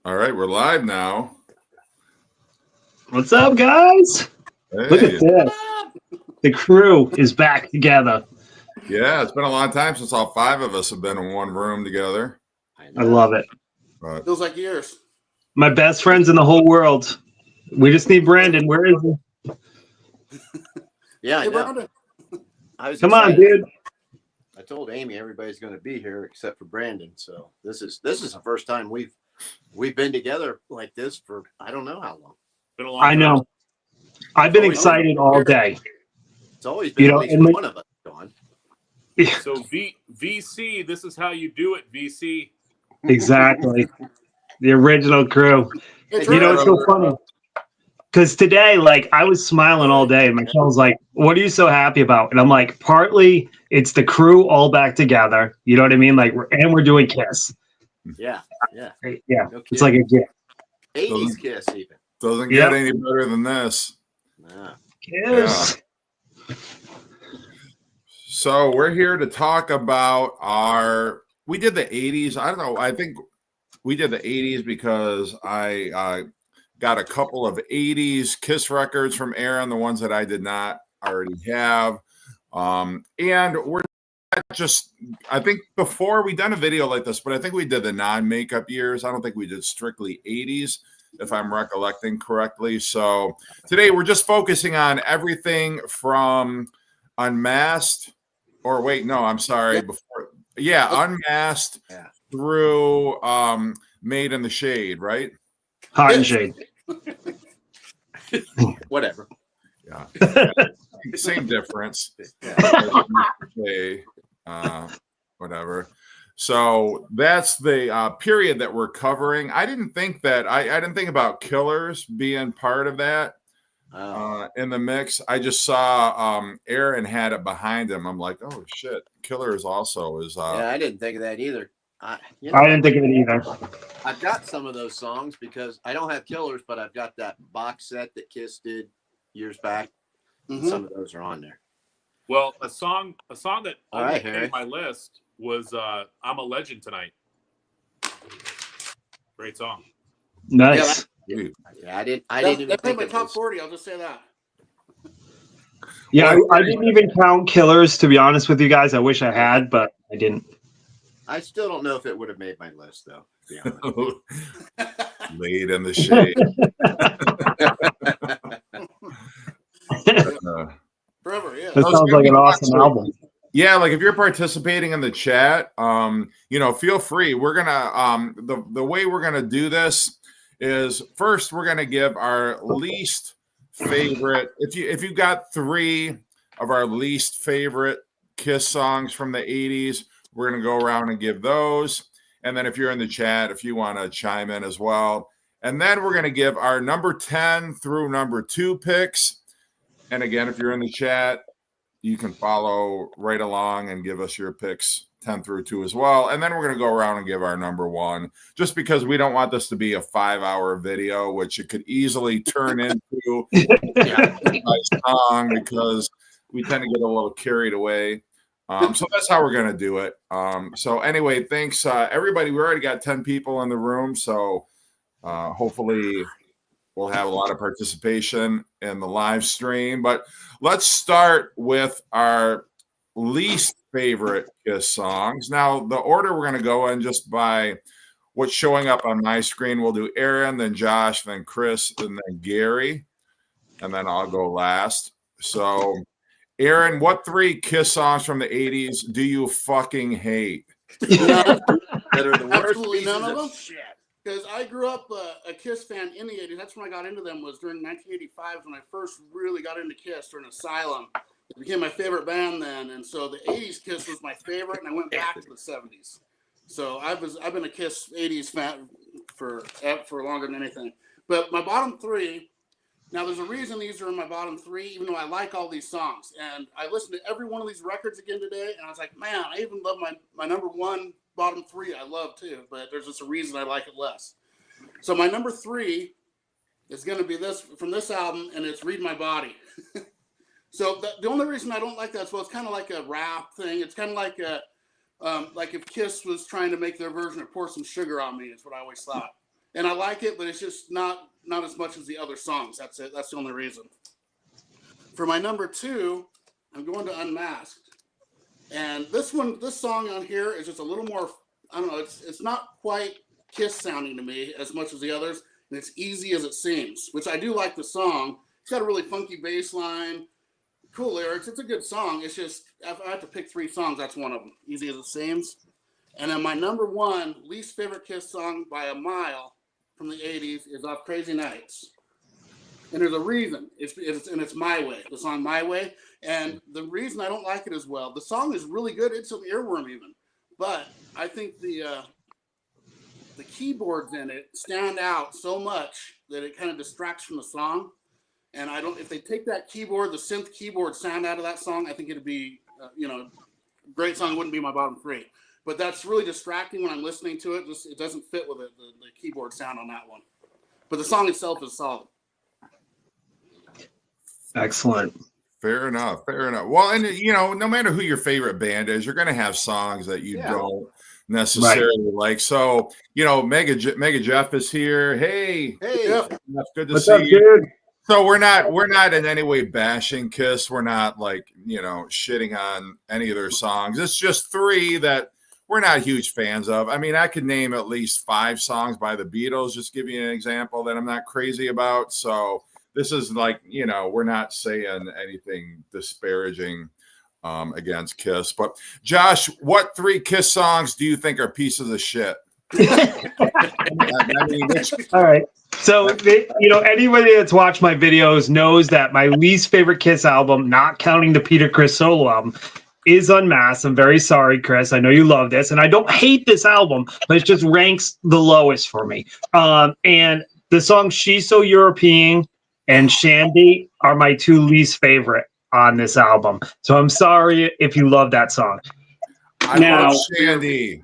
All right, we're live now. What's up, guys? Look at Hey, this. The crew is back together. yeah, it's been a long time since all five of us have been in one room together. I love it. But Feels like years. My best friends in the whole world. We just need Brandon. Where is he? Yeah, I Hey, know. Brandon. I was Come on, excited. dude. I told Amy everybody's going to be here except for Brandon. So this is the first time we've been together like this for I don't know how long. Been a long I time. know. I've been always excited all day. It's always been You know, at least and one of us gone. So VC, this is how you do it, VC. exactly. The original crew. Hey, You know, Trevor. it's so funny. Because today, like, I was smiling all day. And Michelle was like, "What are you so happy about?" And I'm like, partly it's the crew all back together. You know what I mean? Like, we're doing Kiss. Yeah, yeah. Yeah. No It's like a gift. 80's Kiss even. doesn't Yep. get any better than this. Nah. Kiss. So we're here to talk about we did the 80s. I don't know. I think we did the 80s because I got a couple of 80s Kiss records from Aaron, the ones that I did not already have. And we're not just, I think before we done a video like this, but I think we did the non-makeup years. I don't think we did strictly 80s, if I'm recollecting correctly. So today we're just focusing on everything from Unmasked, or wait, no, I'm sorry. Unmasked through Made in the Shade, right? Hot and shade. Whatever. Yeah. Same difference. Okay. Whatever. So that's the period that we're covering. I didn't think that I didn't think about Killers being part of that in the mix. I just saw Aaron had it behind him. I'm like, oh shit, Killers also is Yeah, I didn't think of that either. I didn't think of it either. I've got some of those songs because I don't have Killers, but I've got that box set that Kiss did years back. Mm-hmm. Some of those are on there. Well, a song that All right, almost made my list was "I'm a Legend Tonight." Great song. Nice. Yeah, I didn't even They played think my of top this. 40. I'll just say that. Yeah, I didn't even count Killers, to be honest with you guys. I wish I had, but I didn't. I still don't know if it would have made my list, though. To be honest. Laid in the Shade. Forever, yeah. That sounds like an awesome album. Yeah, like if you're participating in the chat, feel free. We're gonna the way we're gonna do this is first we're gonna give our least favorite. If you got three of our least favorite Kiss songs from the 80s, we're gonna go around and give those. And then if you're in the chat, if you want to chime in as well. And then we're gonna give our number 10 through number 2 picks. And again, if you're in the chat, you can follow right along and give us your picks 10 through 2 as well. And then we're going to go around and give our number 1, just because we don't want this to be a 5-hour video, which it could easily turn into a song because we tend to get a little carried away. So that's how we're going to do it. So anyway, thanks, everybody. We already got 10 people in the room. So hopefully we'll have a lot of participation in the live stream, but let's start with our least favorite Kiss songs. Now, the order we're going to go in just by what's showing up on my screen. We'll do Aaron, then Josh, then Chris, and then Gary, and then I'll go last. So, Aaron, what 3 Kiss songs from the 80s do you fucking hate? That are the worst Absolutely pieces none of them. shit. Because I grew up a Kiss fan in the 80s. That's when I got into them, was during 1985 when I first really got into Kiss during Asylum. It became my favorite band then. And so the 80s Kiss was my favorite, and I went back to the 70s. So I've been a Kiss 80s fan for longer than anything. But my bottom 3, now there's a reason these are in my bottom 3, even though I like all these songs. And I listened to every one of these records again today, and I was like, man, I even love my number 1 bottom 3 I love too, but there's just a reason I like it less. So my number 3 is going to be this from this album, and it's Read My Body. So the only reason I don't like that is, well, it's kind of like a rap thing. It's kind of like like if Kiss was trying to make their version of Pour Some Sugar on Me, is what I always thought. and I like it, but it's just not as much as the other songs. That's it. That's the only reason. For my number 2, I'm going to Unmasked. And this song on here is just a little more, I don't know, it's not quite Kiss sounding to me as much as the others, and it's Easy as It Seems, which I do like the song. It's got a really funky bass line, cool lyrics. It's a good song. It's just, if I have to pick 3 songs, that's one of them, Easy as It Seems. And then my number 1 least favorite Kiss song by a mile from the 80s is Off Crazy Nights. And there's a reason. It's My Way, the song My Way. And the reason I don't like it as well, the song is really good. It's an earworm even. But I think the keyboards in it stand out so much that it kind of distracts from the song. And if they take that keyboard, the synth keyboard sound out of that song, I think it'd be, great song. Wouldn't be my bottom 3. But that's really distracting when I'm listening to it. Just, it doesn't fit with it, the keyboard sound on that one. But the song itself is solid. Excellent. Fair enough. Well, and no matter who your favorite band is, you're going to have songs that you don't necessarily like. So, Mega Jeff is here. Hey, Jeff. That's good to What's see up, you. dude? So we're not in any way bashing Kiss. We're not shitting on any of their songs. It's just 3 that we're not huge fans of. I mean, I could name at least 5 songs by the Beatles, just give you an example that I'm not crazy about. So this is we're not saying anything disparaging against Kiss. But Josh, what 3 Kiss songs do you think are pieces of shit? All right. So, anybody that's watched my videos knows that my least favorite Kiss album, not counting the Peter Criss solo album, is Unmasked. I'm very sorry, Chris. I know you love this, and I don't hate this album, but it just ranks the lowest for me. And the song "She's So European" and "Shandy" are my 2 least favorite on this album. So I'm sorry if you love that song. I love Shandy.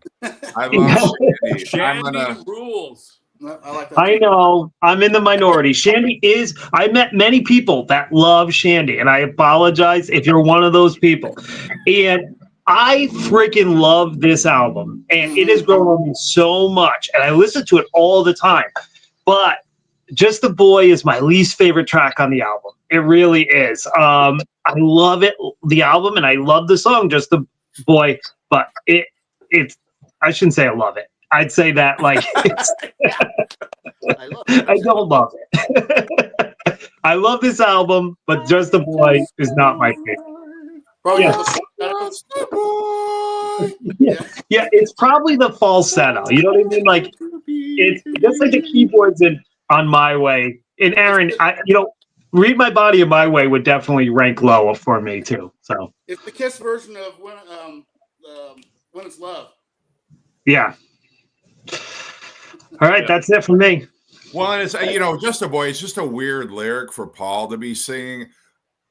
Shandy rules. I like that. I know I'm in the minority. Shandy I met many people that love Shandy, and I apologize if you're one of those people. And I freaking love this album, and it has grown on me so much, and I listen to it all the time. But Just the Boy is my least favorite track on the album. It really is. I love it, the album, and I love the song Just the Boy, but it's I shouldn't say I love it. I'd say that I don't love it. I love this album, but Just the Boy is not my favorite. Probably Yeah, it's probably the falsetto. You know what I mean? Like it's just like the keyboards on My Way. And Aaron, Read My Body and My Way would definitely rank low for me too. So it's the Kiss version of When It's Love. Yeah. All right, that's it for me. Well, and it's Just a Boy. It's just a weird lyric for Paul to be singing.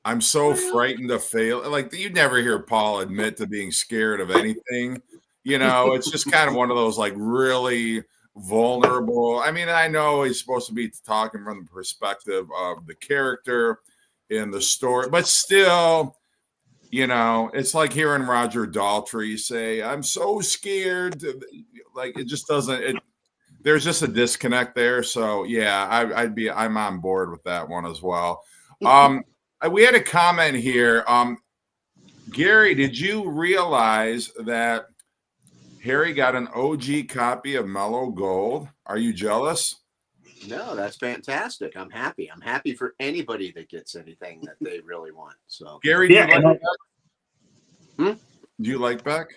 I'm so frightened to fail. Like you'd never hear Paul admit to being scared of anything. It's just kind of one of those really vulnerable. I mean, I know he's supposed to be talking from the perspective of the character in the story, but still, it's like hearing Roger Daltrey say, "I'm so scared." Like it just doesn't. There's just a disconnect there. So yeah, I'm on board with that one as well. We had a comment here. Gary, did you realize that Harry got an OG copy of Mellow Gold? Are you jealous? No, that's fantastic. I'm happy. I'm happy for anybody that gets anything that they really want. So Gary, do you like Beck? Do you like Beck?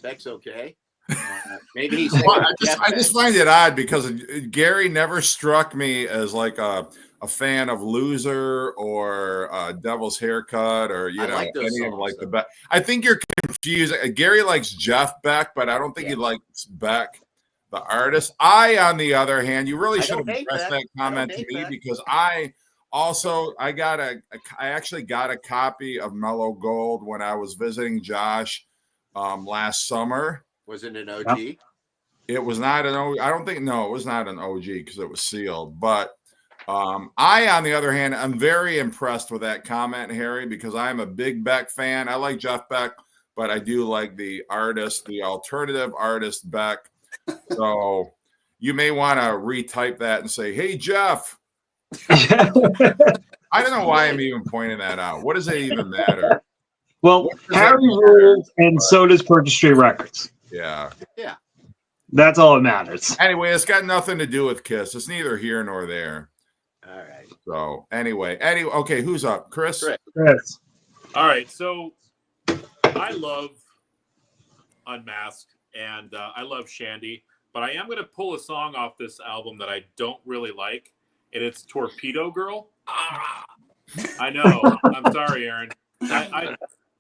Beck's okay. Maybe he's. I just find it odd because Gary never struck me as like a fan of Loser or Devil's Haircut or any of like the Beck. I think you're confused. Gary likes Jeff Beck, but I don't think he likes Beck, the artist. On the other hand, you really should have addressed that comment to me because I actually got a copy of Mellow Gold when I was visiting Josh last summer. Was it an OG? Yep. It was not an OG. I don't think, no, it was not an OG because it was sealed. But on the other hand, I'm very impressed with that comment, Harry, because I'm a big Beck fan. I like Jeff Beck, but I do like the artist, the alternative artist Beck. So you may want to retype that and say, "Hey Jeff." I don't know why I'm even pointing that out. What does it even matter? Well, What does Harry that matter? rules, and so does Purchase Street Records. Yeah. Yeah. That's all that matters. Anyway, it's got nothing to do with Kiss. It's neither here nor there. All right. So anyway, okay, who's up? Chris? Chris. Chris. All right, so I love Unmasked and I love Shandy, but I am going to pull a song off this album that I don't really like, and it's Torpedo Girl. I know. I'm sorry, Aaron.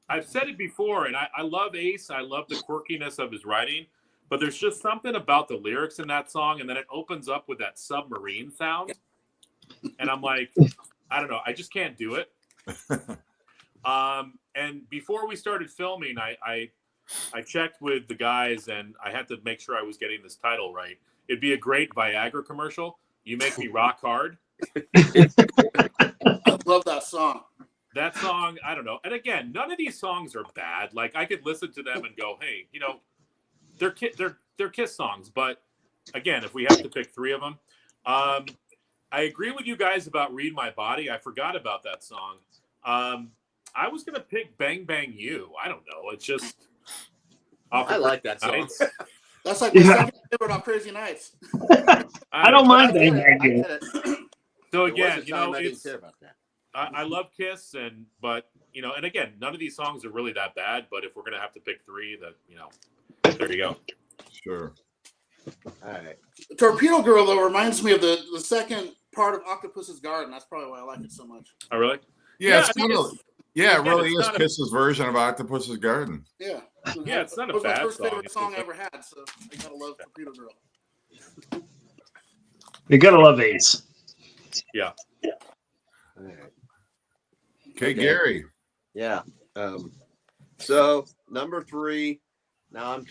I've said it before, and I love Ace. I love the quirkiness of his writing, but there's just something about the lyrics in that song, and then it opens up with that submarine sound, and I'm like, I don't know. I just can't do it. And before we started filming, I checked with the guys, and I had to make sure I was getting this title right. It'd be a great Viagra commercial. You make me rock hard. I love that song. That song, I don't know. And again, none of these songs are bad. Like I could listen to them and go, "Hey, you know, they're Kiss songs." But again, if we have to pick three of them, I agree with you guys about "Read My Body." I forgot about that song. I was gonna pick "Bang Bang You." I don't know. It's just. I like that song. That's like my second favorite on Crazy Nights. I don't mind I get Bang Bang You. it. So There was again, a you time know, I didn't it's. care about that. I love Kiss, but you know, and again, none of these songs are really that bad. But if we're gonna have to pick three, that you know, there you go. Sure. All right. Torpedo Girl, though, reminds me of the second part of Octopus's Garden. That's probably why I like it so much. Oh, really? Yeah, I mean, it really it's is not a- Kiss's version of Octopus's Garden. Yeah. Yeah, it's not a It was my bad first song. favorite It's song just I ever had, so I gotta love Torpedo Girl. You gotta love Ace. Yeah. All right. Okay, Gary. Yeah. So number 3. Now I'm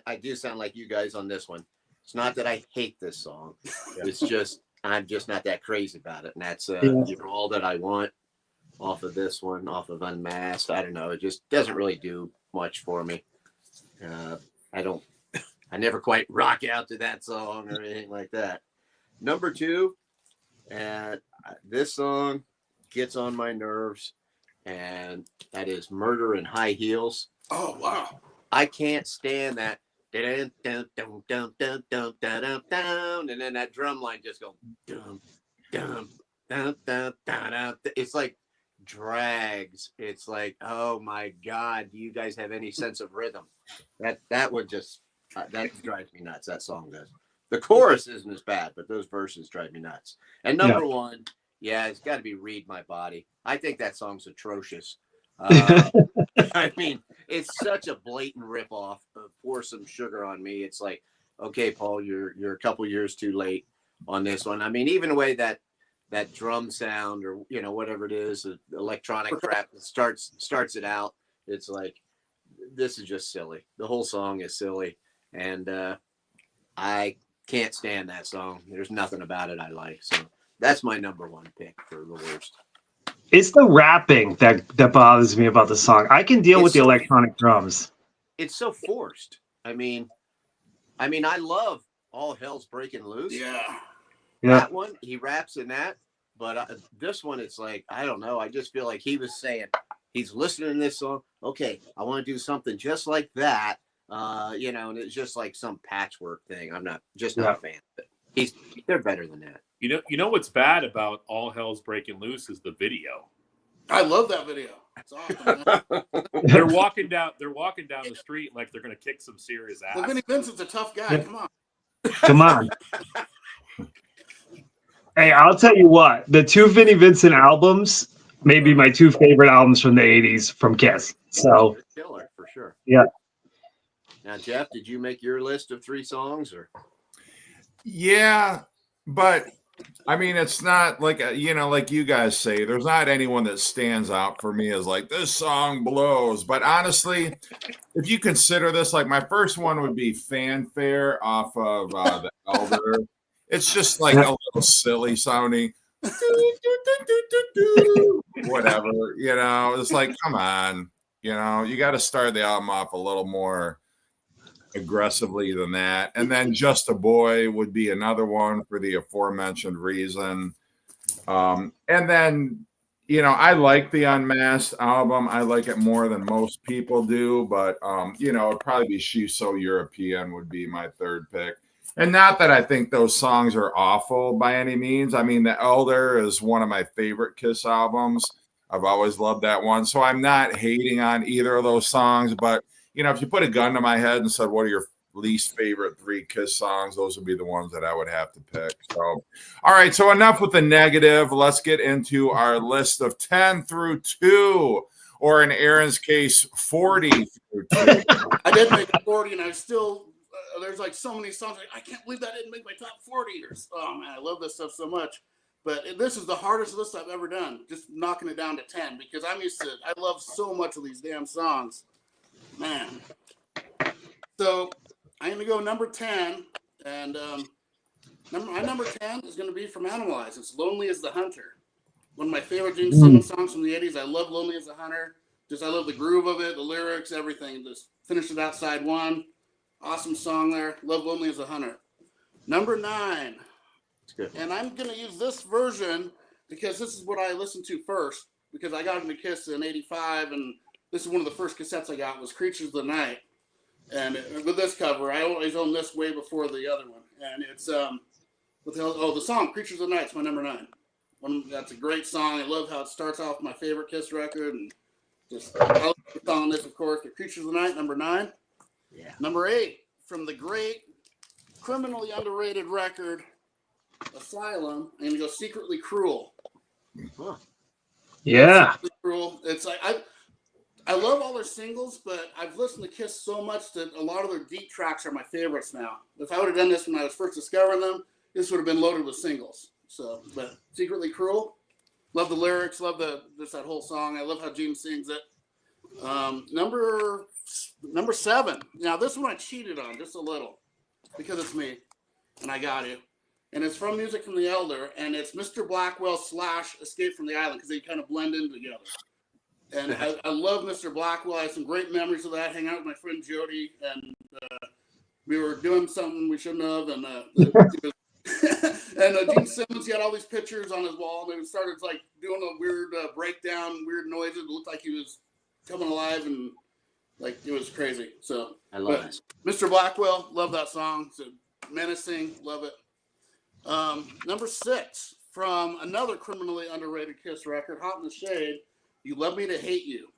I do sound like you guys on this one. It's not that I hate this song. Yeah. It's just I'm just not that crazy about it. And that's Yeah. You're All That I Want off of this one, off of Unmasked. I don't know. It just doesn't really do much for me. I never quite rock out to that song or anything like that. Number 2, and this song gets on my nerves, and that is Murder in High Heels. Oh, wow. I can't stand that. And then that drum line just goes dum, dum, dum, dum, dum, dum. It's like drags. It's like, oh my God, do you guys have any sense of rhythm? That would just that drives me nuts. That song does. The chorus isn't as bad, but those verses drive me nuts. And number 1, yeah, it's got to be Read My Body. I think that song's atrocious. I mean, it's such a blatant ripoff of Pour Some Sugar on Me. It's like, okay, Paul, you're a couple years too late on this one. I mean, even the way that drum sound or whatever it is, the electronic crap that starts it out, it's like, this is just silly. The whole song is silly, and I can't stand that song. There's nothing about it I like. So that's my number 1 pick for the worst. It's the rapping that bothers me about the song. I can deal with the electronic drums. It's so forced. I mean, I love All Hell's Breaking Loose. Yeah. That one, he raps in that. But this one, it's like, I don't know. I just feel like he was saying, he's listening to this song. Okay, I want to do something just like that. And it's just like some patchwork thing. I'm not a fan of it. They're better than that. You know what's bad about All Hell's Breaking Loose is the video. I love that video. It's awesome, man. They're walking down the street like they're gonna kick some serious ass. Well, Vinnie Vincent's a tough guy. Come on. Come on. Hey, I'll tell you what. The 2 Vinnie Vincent albums may be my 2 favorite albums from the 80s from Kiss. So, Killer, for sure. Yeah. Now, Jeff, did you make your list of 3 songs? Or? Yeah, but I mean, it's not like like you guys say, there's not anyone that stands out for me as like, this song blows. But honestly, if you consider this, like my first one would be Fanfare off of The Elder. It's just like a little silly sounding. Whatever, it's like, come on, you got to start the album off a little more aggressively than that. And then Just a Boy would be another one for the aforementioned reason. And then, you know, I like the Unmasked album. I like it more than most people do, but you know, it'd probably be She's So European would be my third pick. And not that I think those songs are awful by any means. I mean, The Elder is one of my favorite Kiss albums. I've always loved that one. So I'm not hating on either of those songs, but you know, if you put a gun to my head and said, what are your least favorite 3 Kiss songs, those would be the ones that I would have to pick. So, all right. So enough with the negative. Let's get into our list of 10 through 2, or in Aaron's case, 40 through 2. I did make a 40, and I still, there's like so many songs. Like, I can't believe that didn't make my top 40. Oh man, I love this stuff so much. But this is the hardest list I've ever done, just knocking it down to 10, because I love so much of these damn songs. Man. So I'm going to go number 10, and my number 10 is going to be from Animalize. It's Lonely as the Hunter. One of my favorite Gene Simmons songs from the 80s. I love Lonely as the Hunter. I love the groove of it, the lyrics, everything. Just finished it outside one. Awesome song there. Love Lonely as a Hunter. Number 9. Good. And I'm going to use this version because this is what I listened to first, because I got into Kiss in 85, and this is one of the first cassettes I got was Creatures of the Night. And with this cover, I always owned this way before the other one. And it's, the song Creatures of the Night is my number 9. That's a great song. I love how it starts off my favorite Kiss record. And I love the song on this, of course, the Creatures of the Night, number 9. Yeah. Number 8, from the great, criminally underrated record, Asylum, I'm going to go Secretly Cruel. Huh. Yeah. Secretly Cruel. It's like, I love all their singles, but I've listened to Kiss so much that a lot of their deep tracks are my favorites now. If I would have done this when I was first discovering them, this would have been loaded with singles. So, but Secretly Cruel, love the lyrics, love just that whole song. I love how Gene sings it. Number 7. Now this one I cheated on just a little because it's me, and I got it. And it's from Music from the Elder, and it's Mr. Blackwell / Escape from the Island, because they kind of blend in together. And I love Mr. Blackwell. I have some great memories of that, hanging out with my friend Jody, and we were doing something we shouldn't have, and Gene Simmons, he had all these pictures on his wall, and they started like doing a weird breakdown, weird noises. It looked like he was coming alive, and like it was crazy. So I love it. Mr. Blackwell, love that song. It's menacing, love it. Number 6, from another criminally underrated Kiss record, Hot in the Shade, You Love Me to Hate You.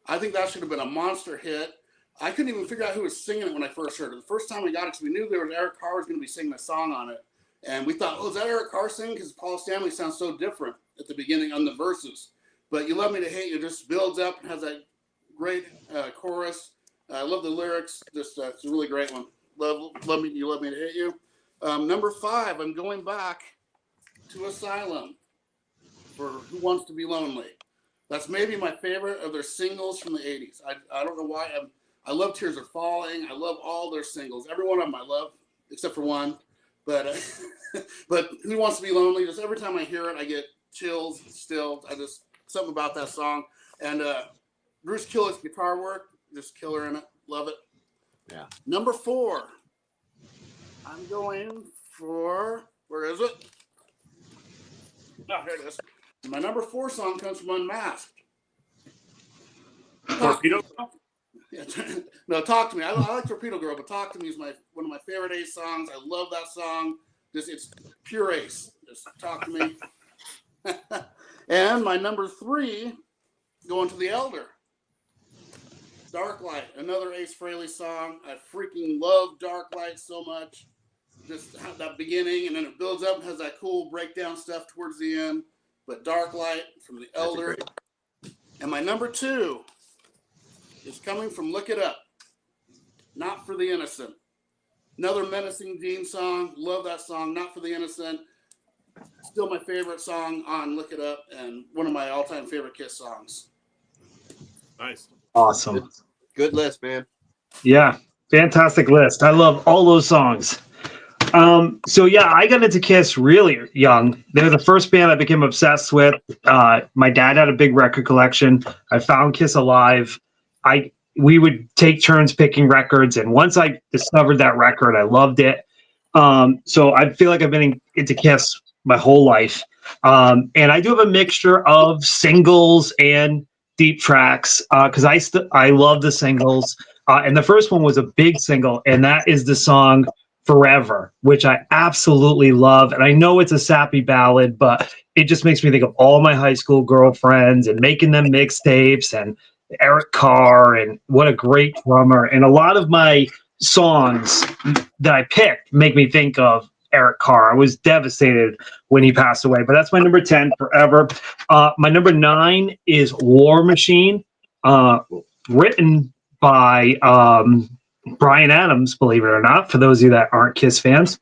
I think that should have been a monster hit. I couldn't even figure out who was singing it when I first heard it. The first time we got it, because we knew there was Eric Carr was going to be singing a song on it. And we thought, is that Eric Carr singing? Because Paul Stanley sounds so different at the beginning on the verses. But You Love Me to Hate You just builds up and has that great chorus. I love the lyrics. It's a really great one. Love Me, You Love Me to Hate You. Number 5, I'm going back to Asylum for Who Wants to Be Lonely. That's maybe my favorite of their singles from the 80s. I don't know why. I love Tears Are Falling. I love all their singles. Every one of them I love, except for one. But but Who Wants to Be Lonely, just every time I hear it, I get chills still. Something about that song. And Bruce Kulick's guitar work, just killer in it. Love it. Yeah. Number 4. I'm going for, where is it? Oh, here it is. My number 4 song comes from Unmasked. Torpedo Girl? Yeah, no, Talk to Me. I like Torpedo Girl, but Talk to Me is one of my favorite Ace songs. I love that song. It's pure Ace. Just Talk to Me. And my number 3, going to the Elder. Dark Light, another Ace Frehley song. I freaking love Dark Light so much. Just that beginning, and then it builds up and has that cool breakdown stuff towards the end. But Dark Light from the Elder. And my number 2 is coming from Look It Up. Not for the Innocent. Another menacing Gene song. Love that song. Not for the Innocent. Still my favorite song on Look It Up, and one of my all-time favorite Kiss songs. Nice. Awesome. Good list, man. Yeah. Fantastic list. I love all those songs. So yeah, I got into Kiss really young. They were the first band I became obsessed with. My dad had a big record collection. I found Kiss Alive. I we would take turns picking records, and once I discovered that record, I loved it. So I feel like I've been into Kiss my whole life. And I do have a mixture of singles and deep tracks because I love the singles. And the first one was a big single, and that is the song Forever, which I absolutely love. And I know it's a sappy ballad, but it just makes me think of all my high school girlfriends and making them mixtapes and Eric Carr, and what a great drummer. And a lot of my songs that I picked make me think of Eric Carr. I was devastated when he passed away, but that's my number 10, Forever. My number 9 is War Machine, written by Bryan Adams, believe it or not, for those of you that aren't Kiss fans.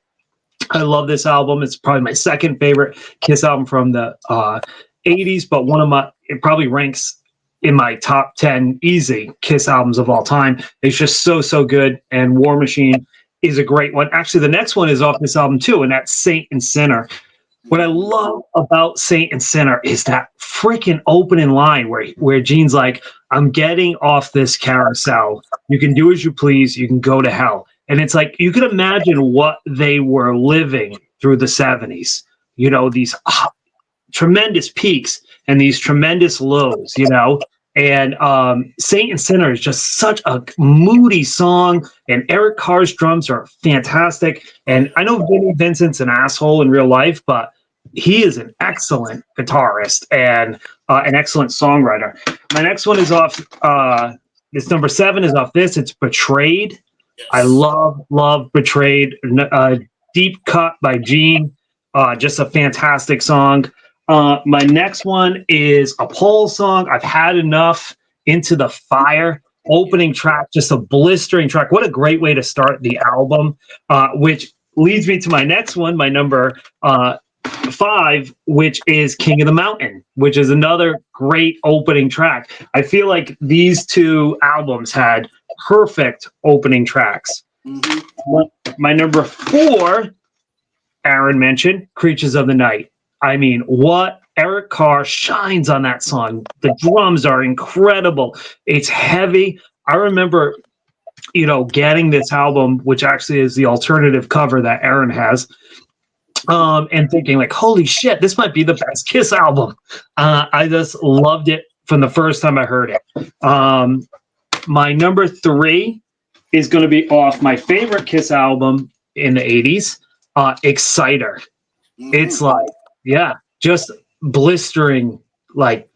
I love this album. It's probably my second favorite Kiss album from the 80s, but it probably ranks in my top 10 easy Kiss albums of all time. It's just so good, and War Machine is a great one. Actually, the next one is off this album too, and that's Saint and Sinner. What I love about Saint and Sinner is that freaking opening line where Gene's like, I'm getting off this carousel. You can do as you please. You can go to hell. And it's like, you can imagine what they were living through the 70s. You know, these tremendous peaks and these tremendous lows, you know. And Saint and Sinner is just such a moody song, and Eric Carr's drums are fantastic. And I know Vinnie Vincent's an asshole in real life, but he is an excellent guitarist and an excellent songwriter. My next one is off, this number 7 is off this. It's Betrayed. Yes. I love Betrayed. Deep cut by Gene. Just a fantastic song. My next one is a Paul song, I've Had Enough, Into the Fire. Opening track, just a blistering track. What a great way to start the album, which leads me to my next one, my number 5, which is King of the Mountain, which is another great opening track. I feel like these two albums had perfect opening tracks. Mm-hmm. My number 4, Aaron mentioned, Creatures of the Night. I mean, what Eric Carr shines on that song. The drums are incredible. It's heavy. I remember, getting this album, which actually is the alternative cover that Aaron has, and thinking like, holy shit, this might be the best Kiss album. I just loved it from the first time I heard it. My number 3 is going to be off my favorite Kiss album in the 80s, Exciter. Mm-hmm. It's like, yeah, just blistering, like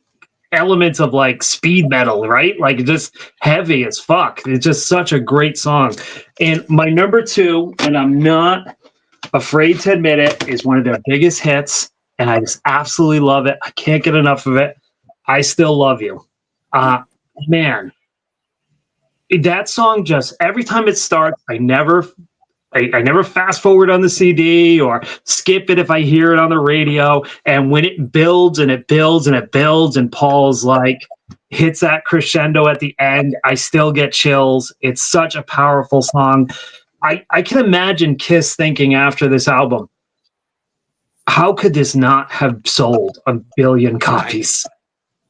elements of like speed metal, right? Like just heavy as fuck. It's just such a great song. And my number 2, and I'm not afraid to admit it, is one of their biggest hits, and I just absolutely love it. I can't get enough of it. I Still Love You. Man, that song, just every time it starts, I never fast forward on the CD or skip it if I hear it on the radio. And when it builds and it builds and it builds, and Paul's like hits that crescendo at the end, I still get chills. It's such a powerful song. I can imagine Kiss thinking after this album, how could this not have sold 1 billion copies?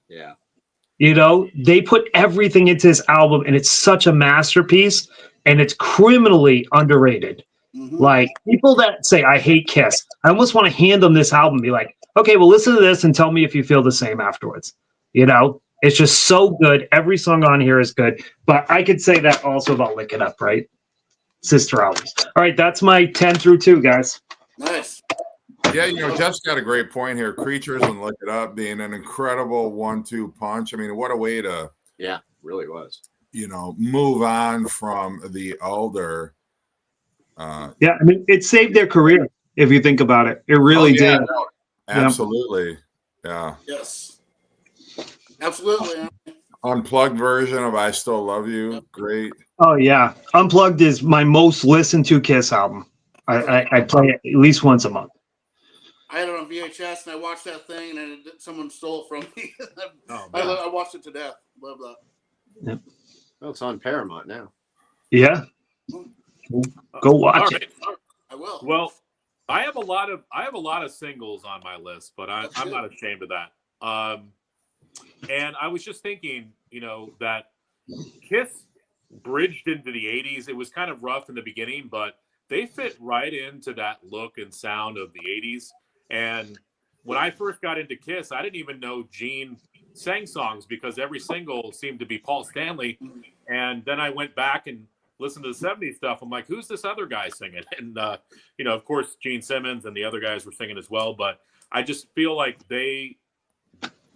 Yeah. They put everything into this album, and it's such a masterpiece, and it's criminally underrated. Mm-hmm. Like, people that say, I hate Kiss, I almost want to hand them this album and be like, okay, well, listen to this and tell me if you feel the same afterwards. It's just so good. Every song on here is good. But I could say that also about Lick It Up, right? Sister albums. All right, that's my 10 through 2, guys. Nice. Yeah, Jeff's got a great point here. Creatures and Lick It Up being an incredible 1-2 punch. I mean, what a way to, Yeah, really was. move on from the older. Yeah, I mean, it saved their career, if you think about it. It really did. No, absolutely. Yeah. Yes. Absolutely. Unplugged version of I Still Love You. Great. Oh, yeah. Unplugged is my most listened to Kiss album. I play it at least once a month. I had it on VHS, and I watched that thing, and someone stole it from me. Oh, I watched it to death. Love that. Yep. Well, it's on Paramount now. Yeah. Go watch it. I will. Well, I have a lot of singles on my list, but I'm not ashamed of that. And I was just thinking, that Kiss bridged into the 80s. It was kind of rough in the beginning, but they fit right into that look and sound of the 80s. And when I first got into Kiss, I didn't even know Gene sang songs because every single seemed to be Paul Stanley. And then I went back and listened to the 70s stuff. I'm like, who's this other guy singing? And, of course, Gene Simmons and the other guys were singing as well. But I just feel like they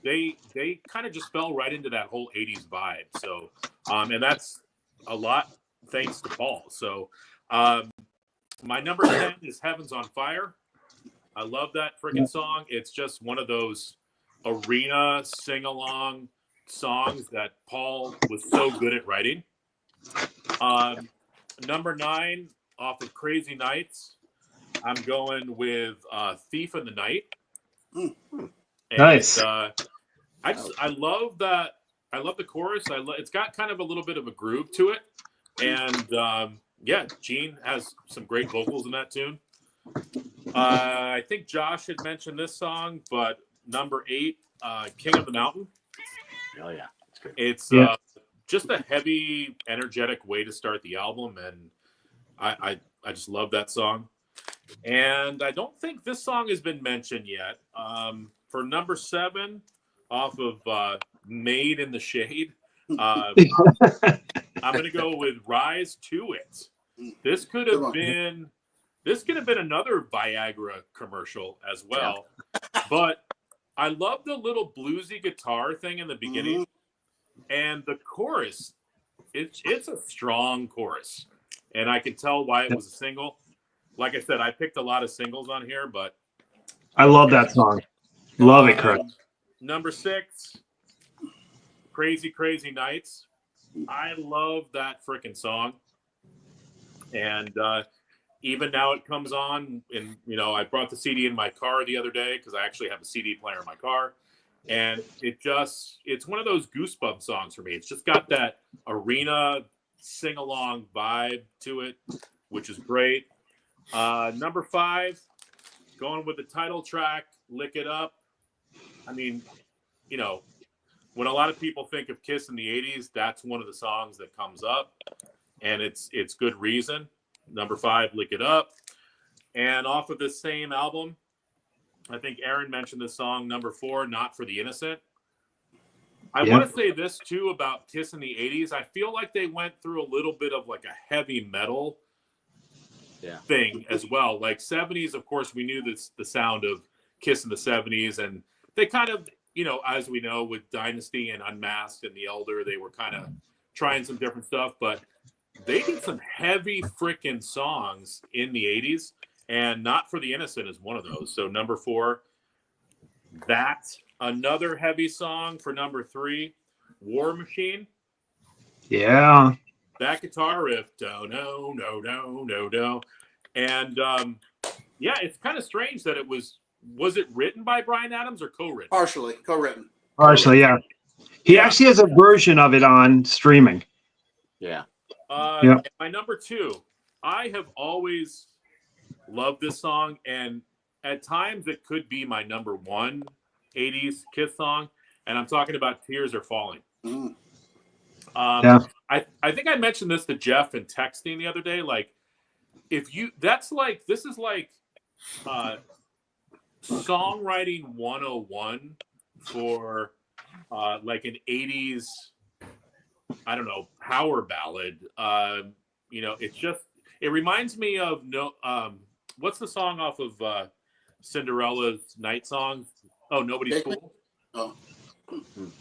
kind of just fell right into that whole 80s vibe. So, and that's a lot thanks to Paul. So, my number 10 is Heaven's on Fire. I love that freaking song. It's just one of those arena sing-along songs that Paul was so good at writing. Number 9 off of Crazy Nights, I'm going with Thief in the Night. And, Nice. I love that. I love the chorus. It's got kind of a little bit of a groove to it. And Gene has some great vocals in that tune. I think Josh had mentioned this song, but number 8, King of the Mountain. Oh yeah, that's good. It's just a heavy, energetic way to start the album, and I just love that song. And I don't think this song has been mentioned yet. For number 7, off of Made in the Shade, I'm going to go with Rise to It. This could have been another Viagra commercial as well. But I love the little bluesy guitar thing in the beginning. And the chorus, it's a strong chorus. And I can tell why it was a single. Like I said, I picked a lot of singles on here, but I love that song. Love it, Chris. Number 6, Crazy Crazy Nights. I love that freaking song. And even now it comes on, and I brought the CD in my car the other day because I actually have a CD player in my car. And it's one of those goosebump songs for me. It's just got that arena sing-along vibe to it, which is great. Number 5, going with the title track, Lick It Up. I mean, when a lot of people think of Kiss in the 80s, that's one of the songs that comes up, and it's good reason. Number 5, Lick It Up. And off of this same album, I think Aaron mentioned this song, number 4, Not for the Innocent. I want to say this, too, about Kiss in the 80s. I feel like they went through a little bit of like a heavy metal thing as well. Like 70s, of course, we knew the sound of Kiss in the 70s, and they kind of, as we know, with Dynasty and Unmasked and The Elder, they were kind of trying some different stuff, but they did some heavy freaking songs in the 80s, and Not for the Innocent is one of those. So number 4, that. Another heavy song for number 3, War Machine. Yeah. That guitar riff, do, no, no, no, no, no. And it's kind of strange that was it written by Bryan Adams or co-written? Partially co-written. Partially, yeah. He actually has a version of it on streaming. Yeah. My number 2, I have always loved this song, and at times it could be my number 1 80s Kiss song, and I'm talking about Tears Are Falling. I think I mentioned this to Jeff in texting the other day. Like, this is like songwriting 101 for like an 80s, I don't know, power ballad. It reminds me of what's the song off of Cinderella's Night Song? Oh, Nobody's Fool. Oh.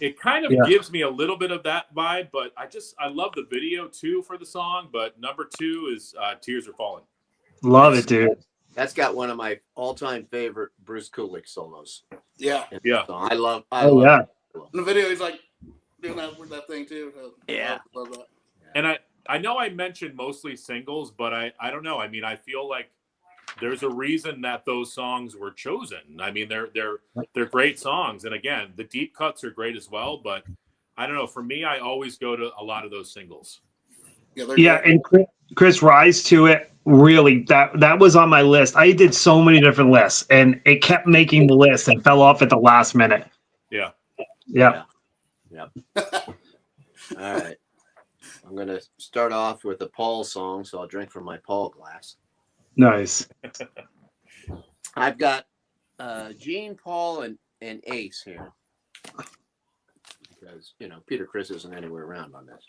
It kind of gives me a little bit of that vibe, but I love the video too for the song. But number 2 is Tears Are Falling. Love it, dude. That's got one of my all-time favorite Bruce Kulick solos. Yeah. Yeah. I love yeah. In the video, he's like doing that thing too. Yeah. Love that. And I know I mentioned mostly singles, but I don't know. I mean, I feel like there's a reason that those songs were chosen. I mean, they're great songs, and again, the deep cuts are great as well. But I don't know. For me, I always go to a lot of those singles. Yeah, and Chris, Rise to It. Really, that was on my list. I did so many different lists, and it kept making the list and fell off at the last minute. Yeah. Yeah. All right. I'm going to start off with a Paul song, so I'll drink from my Paul glass. Nice. I've got Gene, Paul, and Ace here. Because, Peter Criss isn't anywhere around on this.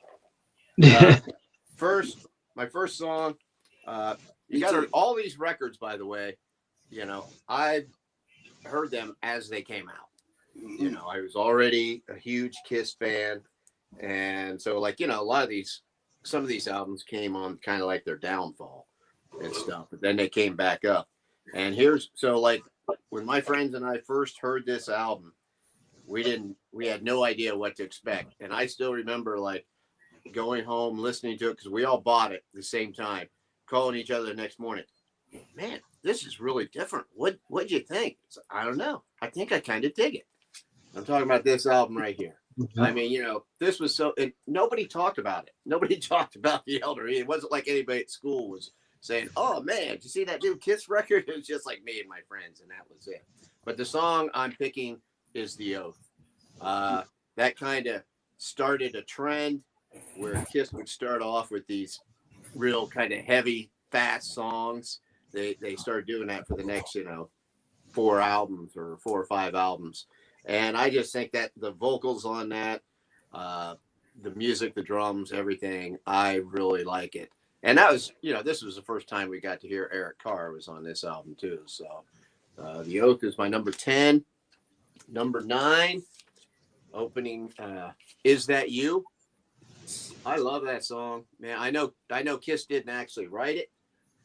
My first song, you got all these records, by the way, I've heard them as they came out. I was already a huge Kiss fan. And so, like, a lot of some of these albums came on kind of like their downfall and stuff, but then they came back up. And like, when my friends and I first heard this album, we had no idea what to expect. And I still remember, like, going home, listening to it, because we all bought it at the same time, calling each other the next morning. Man, this is really different. What'd you think? So, I don't know. I think I kind of dig it. I'm talking about this album right here. I mean, this was nobody talked about it. Nobody talked about the Elder. It wasn't like anybody at school was saying, "Oh man, did you see that new Kiss record?" It was just like me and my friends, and that was it. But the song I'm picking is "The Oath." That kind of started a trend where Kiss would start off with these real kind of heavy, fast songs. They started doing that for the next, 4 albums or 4 or 5 albums. And I just think that the vocals on that, the music, the drums, everything, I really like it. And that was, this was the first time we got to hear Eric Carr was on this album too. So The Oath is my number 10. Number 9, opening, Is That You? I love that song, man. I know Kiss didn't actually write it,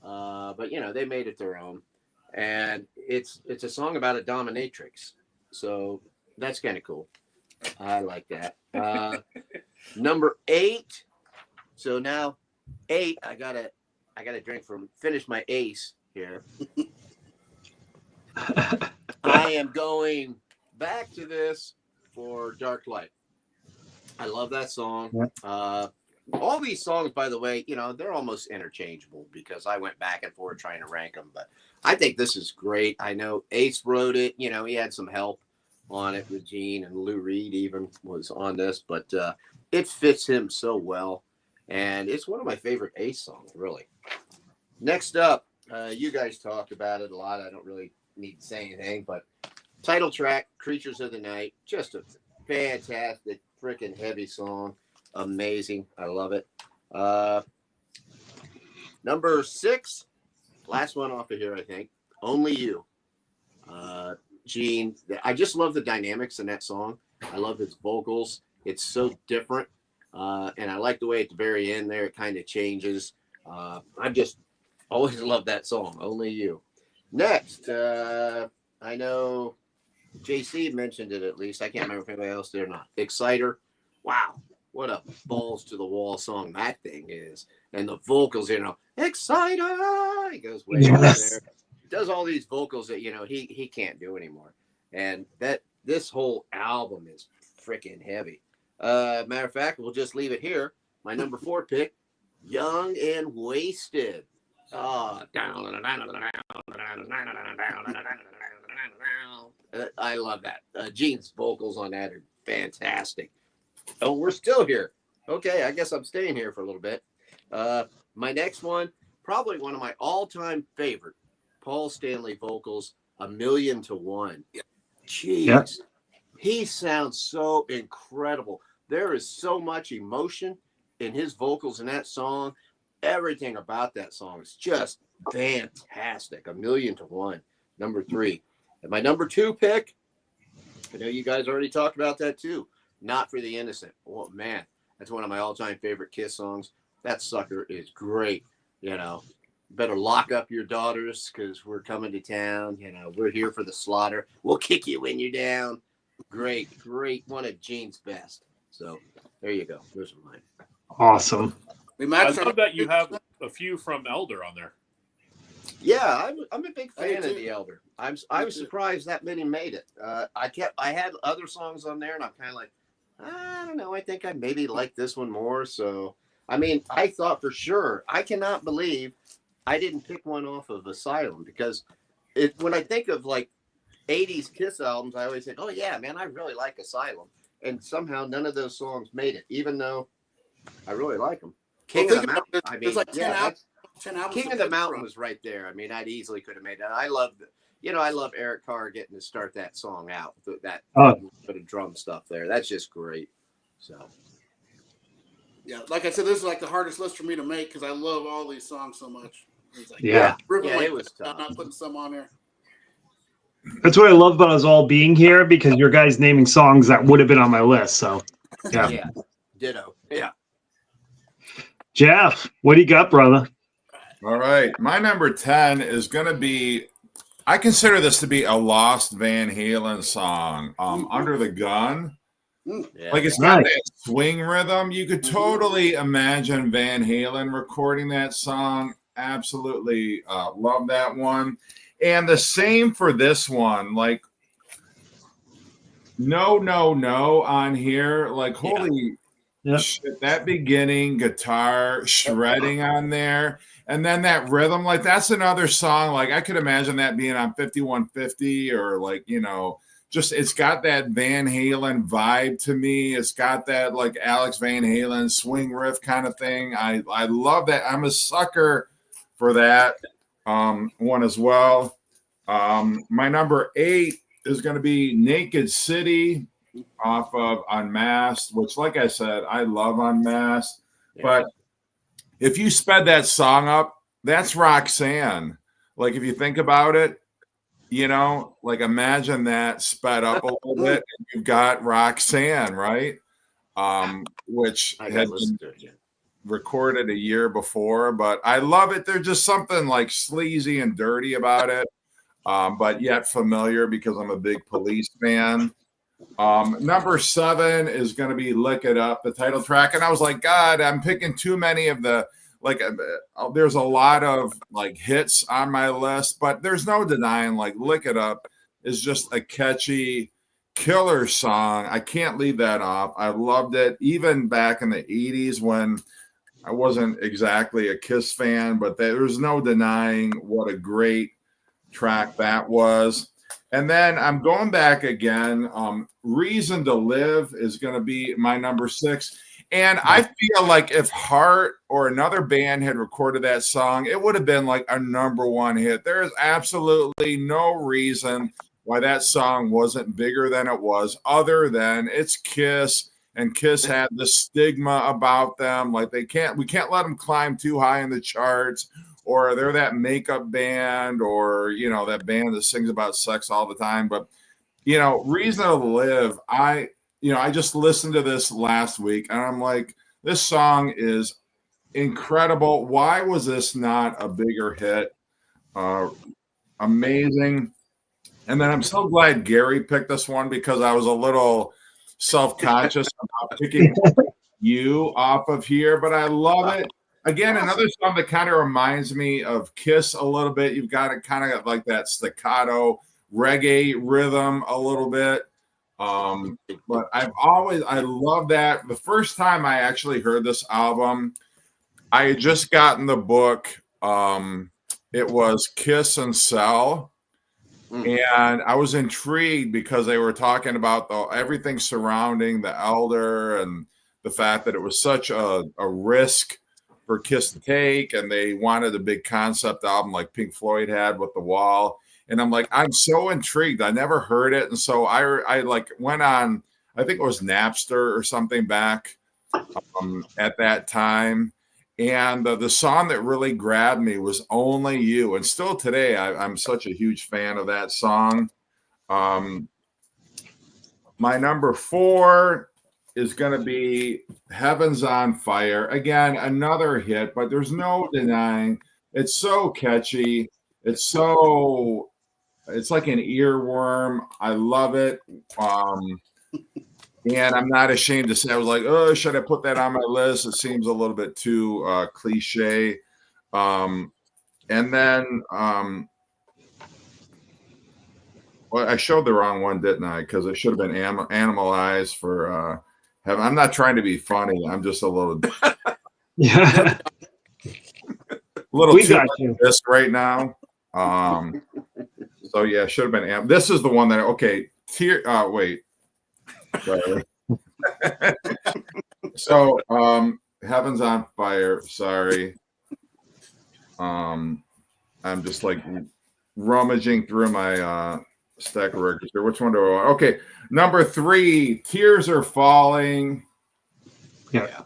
but they made it their own. And it's a song about a dominatrix. So that's kind of cool. I like that. Number 8. So now 8, I gotta finish my Ace here. I am going back to this for Dark Light. I love that song. All these songs, by the way, they're almost interchangeable because I went back and forth trying to rank them, but I think this is great. I know Ace wrote it. He had some help on it with Gene, and Lou Reed even was on this, but it fits him so well. And it's one of my favorite Ace songs, really. Next up, you guys talked about it a lot. I don't really need to say anything, but title track, Creatures of the Night, just a fantastic, freaking heavy song. Amazing. I love it. Number 6, last one off of here, I think. Only You. Gene, I just love the dynamics in that song. I love his vocals. It's so different. And I like the way at the very end there, it kind of changes. I just always love that song, Only You. Next, I know JC mentioned it at least. I can't remember if anybody else did or not. Exciter. Wow. What a balls to the wall song that thing is. And the vocals, Exciter. He goes way over there. Does all these vocals that, he can't do anymore. And this whole album is freaking heavy. Matter of fact, we'll just leave it here. My number 4 pick, Young and Wasted. I love that. Gene's vocals on that are fantastic. Oh, we're still here. Okay, I guess I'm staying here for a little bit. My next one, probably one of my all-time favorite, Paul Stanley vocals, A Million to One. Jeez. Yeah. He sounds so incredible. There is so much emotion in his vocals in that song. Everything about that song is just fantastic. A Million to One, number 3. And my number 2 pick, I know you guys already talked about that too. Not for the Innocent. Oh, man, that's one of my all-time favorite Kiss songs. That sucker is great. Better lock up your daughters because we're coming to town. We're here for the slaughter. We'll kick you when you're down. Great. One of Gene's best. So there you go. Those are mine. Awesome. I love that you have a few from Elder on there. Yeah, I'm a big fan of the Elder. I'm surprised that many made it. I had other songs on there, and I'm kind of like, I don't know. I think I maybe like this one more. So, I mean, I thought for sure. I cannot believe I didn't pick one off of Asylum because when I think of like 80s Kiss albums, I always think, oh yeah, man, I really like Asylum. And somehow none of those songs made it, even though I really like them. Well, King of think the about Mountain. it, I mean, there's like 10 yeah, albums. that's 10 albums King to of the pick Mountain from. was right there. I mean, I'd easily could have made that. I love I love Eric Carr getting to start that song out. That Oh. bit of drum stuff there. That's just great. So Yeah, like I said, this is like the hardest list for me to make because I love all these songs so much. It's like, Yeah. ripping Yeah, my it was gut out, tough. not putting some on there. That's what I love about us all being here because your guys naming songs that would have been on my list. So, yeah. yeah, ditto. Yeah. Jeff, what do you got, brother? All right. My number 10 is going to be, I consider this to be a lost Van Halen song, Under the Gun. Yeah. Like it's got Nice. that swing rhythm. You could totally imagine Van Halen recording that song. Absolutely love that one. And the same for this one. Like, no, no, no on here. Like, holy Yep. shit, that beginning guitar shredding on there. And then that rhythm, like that's another song. Like I could imagine that being on 5150 or like, just it's got that Van Halen vibe to me. It's got that like Alex Van Halen swing riff kind of thing. I love that. I'm a sucker for that one as well. My number 8 is going to be Naked City off of Unmasked, which, like I said, I love Unmasked. Yeah. But if you sped that song up, that's Roxanne. Like, if you think about it, like imagine that sped up a little bit. And you've got Roxanne, right? Which I got had to listen been to it. Yeah. recorded a year before, but I love it. There's just something like sleazy and dirty about it, but yet familiar because I'm a big Police fan. Number 7 is going to be Lick It Up, the title track. And I was like, God, I'm picking too many of the, there's a lot of like hits on my list, but there's no denying like Lick It Up is just a catchy killer song. I can't leave that off. I loved it even back in the 80s when I wasn't exactly a Kiss fan, but there's no denying what a great track that was. And then I'm going back again. Reason to Live is going to be my number 6. And I feel like if Heart or another band had recorded that song, it would have been like a number 1 hit. There is absolutely no reason why that song wasn't bigger than it was, other than it's Kiss, and Kiss had the stigma about them. Like we can't let them climb too high in the charts, or they're that makeup band, or that band that sings about sex all the time. But Reason to Live, I just listened to this last week and I'm like, this song is incredible. Why was this not a bigger hit? Amazing. And then I'm so glad Gary picked this one because I was a little self-conscious about picking you off of here, but I love it. Again, another song that kind of reminds me of Kiss a little bit. You've got it kind of like that staccato reggae rhythm a little bit. But I love that. The first time I actually heard this album, I had just gotten the book. It was Kiss and Sell. And I was intrigued because they were talking about everything surrounding the Elder and the fact that it was such a risk for Kiss to take, and they wanted a big concept album like Pink Floyd had with The Wall. And I'm like, I'm so intrigued. I never heard it. And so I like went on, I think it was Napster or something back at that time. And the song that really grabbed me was Only You. And still today, I'm such a huge fan of that song. My number 4 is going to be Heaven's on Fire. Again, another hit, but there's no denying it's so catchy. It's like an earworm. I love it. And I'm not ashamed to say, I was like, oh, should I put that on my list? It seems a little bit too cliche. And then, well, I showed the wrong one, didn't I? Because it should have been Animal Eyes for Heaven. I'm not trying to be funny. I'm just a little, Yeah. little We too got you. this right now. So yeah, should have been This is the one that wait. Sorry. So Heaven's on Fire. Sorry. I'm just like rummaging through my stack of records here. Which one do I want? Okay, number 3, Tears Are Falling. Yeah.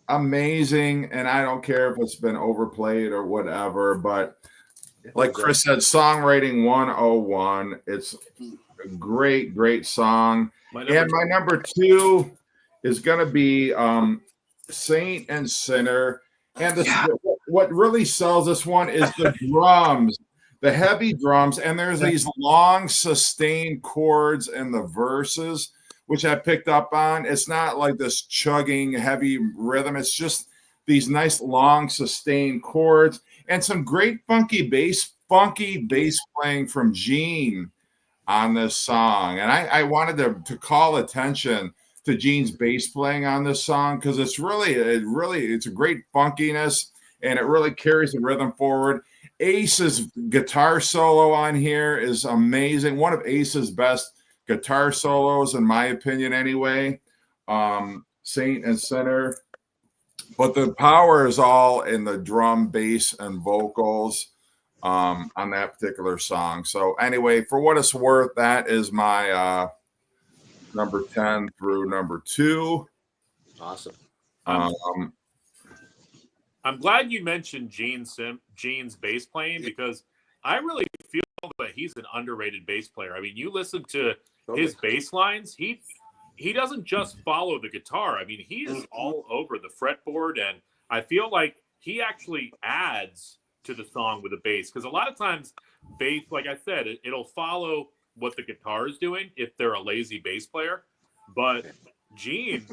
Amazing, and I don't care if it's been overplayed or whatever, but like Chris said, songwriting 101. It's a great song. And my number 2 is going to be Saint and Sinner. And what really sells this one is the drums, the heavy drums, and there's these long sustained chords in the verses, which I picked up on. It's not like this chugging heavy rhythm. It's just these nice long sustained chords and some great funky bass playing from Gene on this song. And I wanted to call attention to Gene's bass playing on this song because it's a great funkiness and it really carries the rhythm forward. Ace's guitar solo on here is amazing. One of Ace's best guitar solos, in my opinion, anyway. Saint and Sinner. But the power is all in the drum, bass, and vocals on that particular song. So anyway, for what it's worth, that is my number 10 through number 2. Awesome. I'm glad you mentioned Gene's bass playing because I really feel that he's an underrated bass player. I mean, you listen to his bass lines, he doesn't just follow the guitar. I mean, he is all over the fretboard, and I feel like he actually adds to the song with the bass because a lot of times bass, like I said, it'll follow what the guitar is doing if they're a lazy bass player. But Gene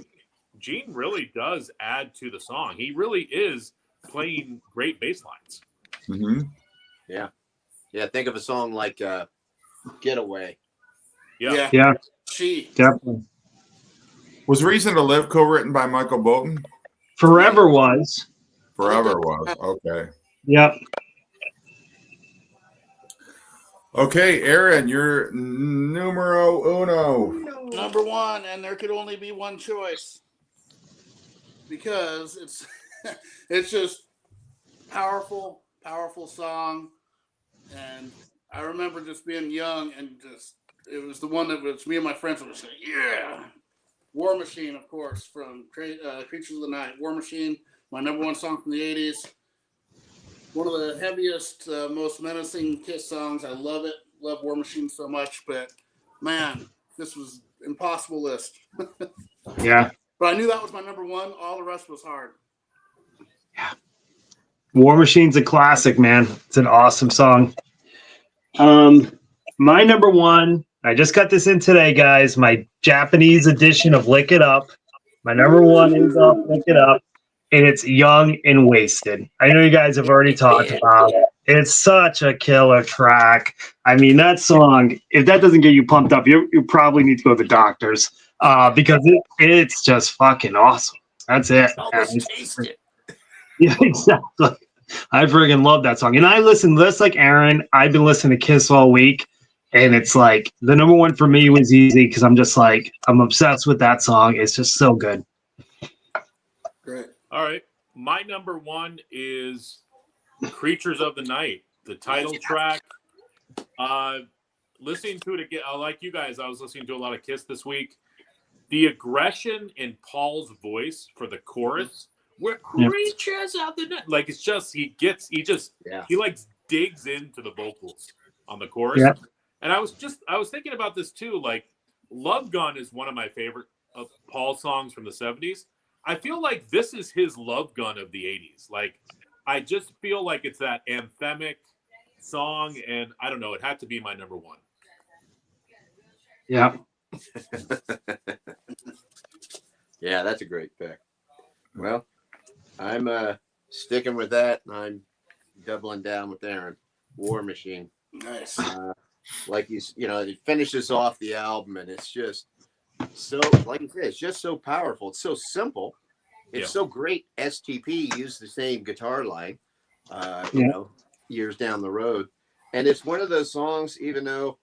really does add to the song. He really is playing great bass lines. Mm-hmm. Yeah. Think of a song like Getaway. Yeah. Definitely. Was Reason to Live co-written by Michael Bolton? Forever was. Okay. Yep. Okay, Aaron, you're numero uno. Number 1, and there could only be one choice because it's just powerful song, and I remember just being young and just it was the one that was me and my friends would say, yeah. War Machine, of course, from Creatures of the Night. War Machine, my number 1 song from the 80s. One of the heaviest, most menacing Kiss songs. I love it. Love War Machine so much, but man, this was impossible list. Yeah. But I knew that was my number 1. All the rest was hard. Yeah. War Machine's a classic, man. It's an awesome song. My number 1, I just got this in today, guys. My Japanese edition of Lick It Up. My number 1 is Lick It Up. And it's Young and Wasted. I know you guys have already talked about it. It's such a killer track. I mean, that song, if that doesn't get you pumped up, you probably need to go to the doctors because it's just fucking awesome. That's it. Taste it. Yeah, exactly. I friggin' love that song. And I listen, just like Aaron, I've been listening to Kiss all week. And it's like the number 1 for me was easy because I'm just like, I'm obsessed with that song. It's just so good. Great. All right. My number 1 is Creatures of the Night, the title track. Listening to it again, like you guys, I was listening to a lot of Kiss this week. The aggression in Paul's voice for the chorus, we're creatures of the night. Like it's just he like digs into the vocals on the chorus. Yeah. And I was thinking about this too. Like Love Gun is one of my favorite of Paul songs from the 70s. I feel like this is his Love Gun of the 80s. Like, I just feel like it's that anthemic song, and I don't know, it had to be my number 1. Yeah. Yeah, that's a great pick. Well, I'm sticking with that, and I'm doubling down with Aaron. War Machine. Nice. Like it finishes off the album, and it's just so, like you said, it's just so powerful. It's so simple. It's so great. STP used the same guitar line, years down the road. And it's one of those songs, even though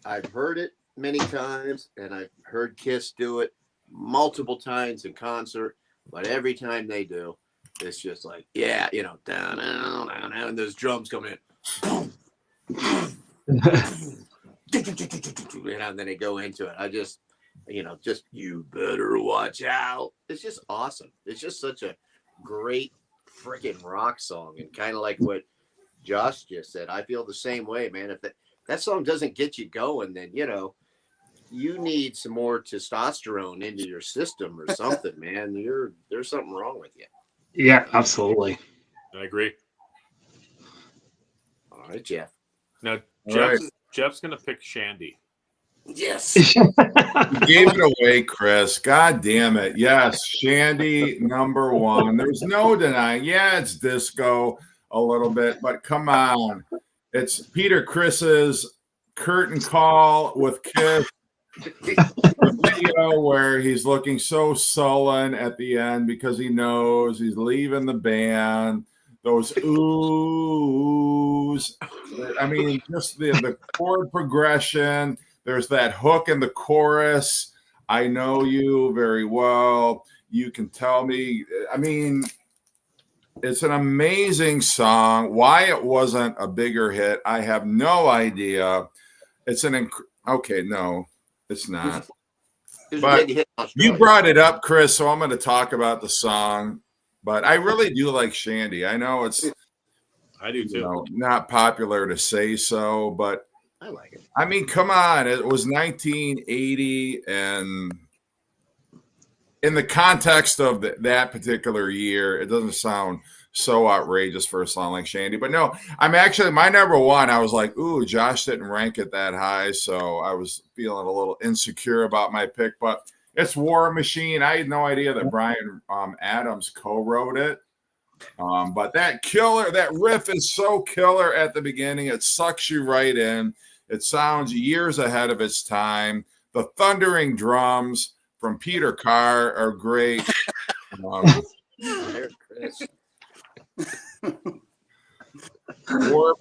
I've heard it many times and I've heard Kiss do it multiple times in concert, But every time they do, it's just like, yeah, you know, down, down, down, down, and those drums come in. You know, and then they go into it. I just, you know, just you better watch out. It's just awesome. It's just such a great freaking rock song, and kind of like what Josh just said. I feel the same way, man. If that song doesn't get you going, then you know you need some more testosterone into your system or something, man. There's something wrong with you. Yeah, absolutely. I agree. All right, Jeff. Now, All Jeff's going to pick Shandy. Yes. You gave it away, Chris. God damn it. Yes, Shandy, number one. There's no denying. Yeah, it's disco a little bit, but come on. It's Peter Chris's curtain call with Kiss. The video where he's looking so sullen at the end because he knows he's leaving the band. Those oohs. I mean, just the chord progression. There's that hook in the chorus. I know you very well. You can tell me. I mean, it's an amazing song. Why it wasn't a bigger hit, I have no idea. It's okay, no, it's not. But you brought it up, Chris, so I'm going to talk about the song. But I really do like Shandy. I know it's I do too. You know, not popular to say so, but I like it. I mean, come on. It was 1980, and in the context of that particular year, it doesn't sound so outrageous for a song like Shandy. But no, I'm actually, my number one, I was like, ooh, Josh didn't rank it that high, so I was feeling a little insecure about my pick. But it's War Machine. I had no idea that Bryan Adams co-wrote it. But that riff is so killer at the beginning. It sucks you right in. It sounds years ahead of its time. The thundering drums from Peter Carr are great. War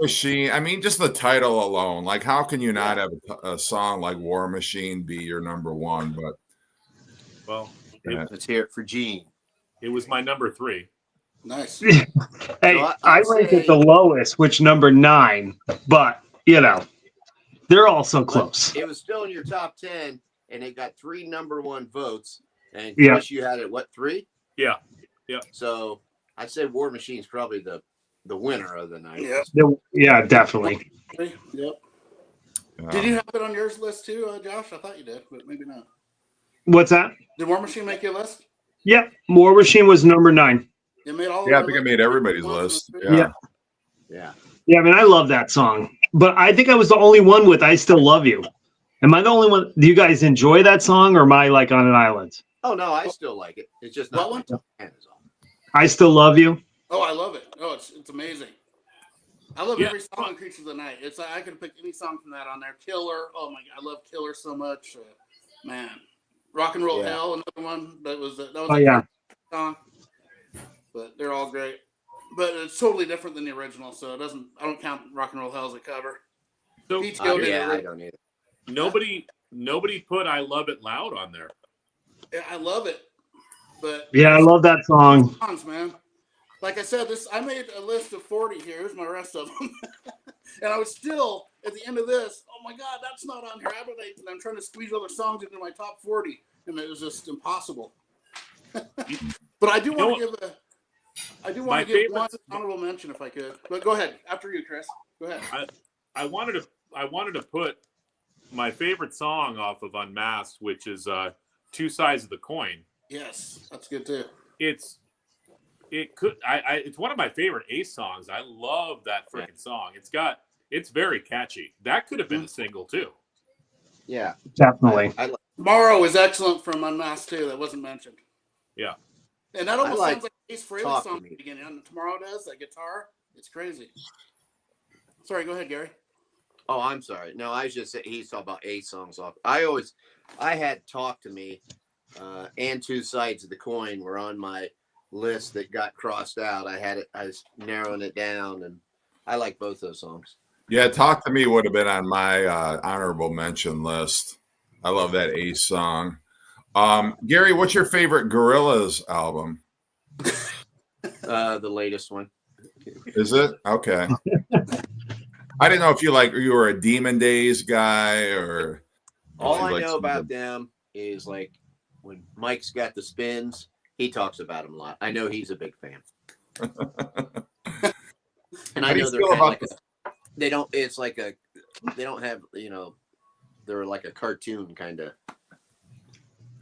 Machine. I mean, just the title alone. Like, how can you not have a song like War Machine be your number one? But well, let's hear it for Gene. It was my number 3. Nice. Hey, so I ranked it the lowest, which number 9, but you know, they're all so close. It was still in your top 10, and it got 3 number 1 votes. And Chris, you had it, what, 3? Yeah. So I'd say War Machine's probably the winner of the night. Yeah, definitely. Yep. Did you have it on yours list too, Josh? I thought you did, but maybe not. What's that? Did War Machine make your list? Yep. War Machine was number 9. It made all. Yeah, I think it made everybody's list. Yeah. I mean, I love that song, but I think I was the only one with "I Still Love You." Am I the only one? Do you guys enjoy that song, or am I like on an island? Oh no, I still like it. It's just not my top 10 is all. I Still Love You. Oh, I love it. Oh, it's amazing. I love every song on Creatures of the Night. It's I could pick any song from that on there. Killer. Oh my God, I love Killer so much. Man, Rock and Roll Hell, another one that was a song. But they're all great. But it's totally different than the original, so it doesn't. I don't count Rock and Roll Hell as a cover. So I don't either. Nobody put "I Love It Loud" on there. Yeah, I love it. But yeah, I love that song. Songs, man. Like I said, I made a list of 40 here. Here's my rest of them. And I was still, at the end of this, oh my God, that's not on here. I'm trying to squeeze other songs into my top 40, and it was just impossible. But I do want to give one honorable mention if I could. But go ahead. After you, Chris. Go ahead. I wanted to put my favorite song off of Unmasked, which is Two Sides of the Coin. Yes, that's good too. It's one of my favorite Ace songs. I love that freaking song. It's very catchy. That could have been a single too. Yeah, definitely. Tomorrow is excellent from Unmasked too. That wasn't mentioned. Yeah, and that almost sounds like Ace Frehley song at the beginning. And Tomorrow does that guitar. It's crazy. Sorry, go ahead, Gary. Oh, I'm sorry. No, I was just saying he's talking about Ace songs off. I had Talk to Me and Two Sides of the Coin were on my list that got crossed out. I was narrowing it down, and I like both those songs. Yeah, Talk to Me would have been on my honorable mention list. I love that Ace song. Gary, what's your favorite Gorillaz album? The latest one. Is it? Okay. I didn't know if you were a Demon Days guy or. All I know about them is like when Mike's got the spins, he talks about them a lot. I know he's a big fan. And I know they're kind of like they don't have, they're like a cartoon kind of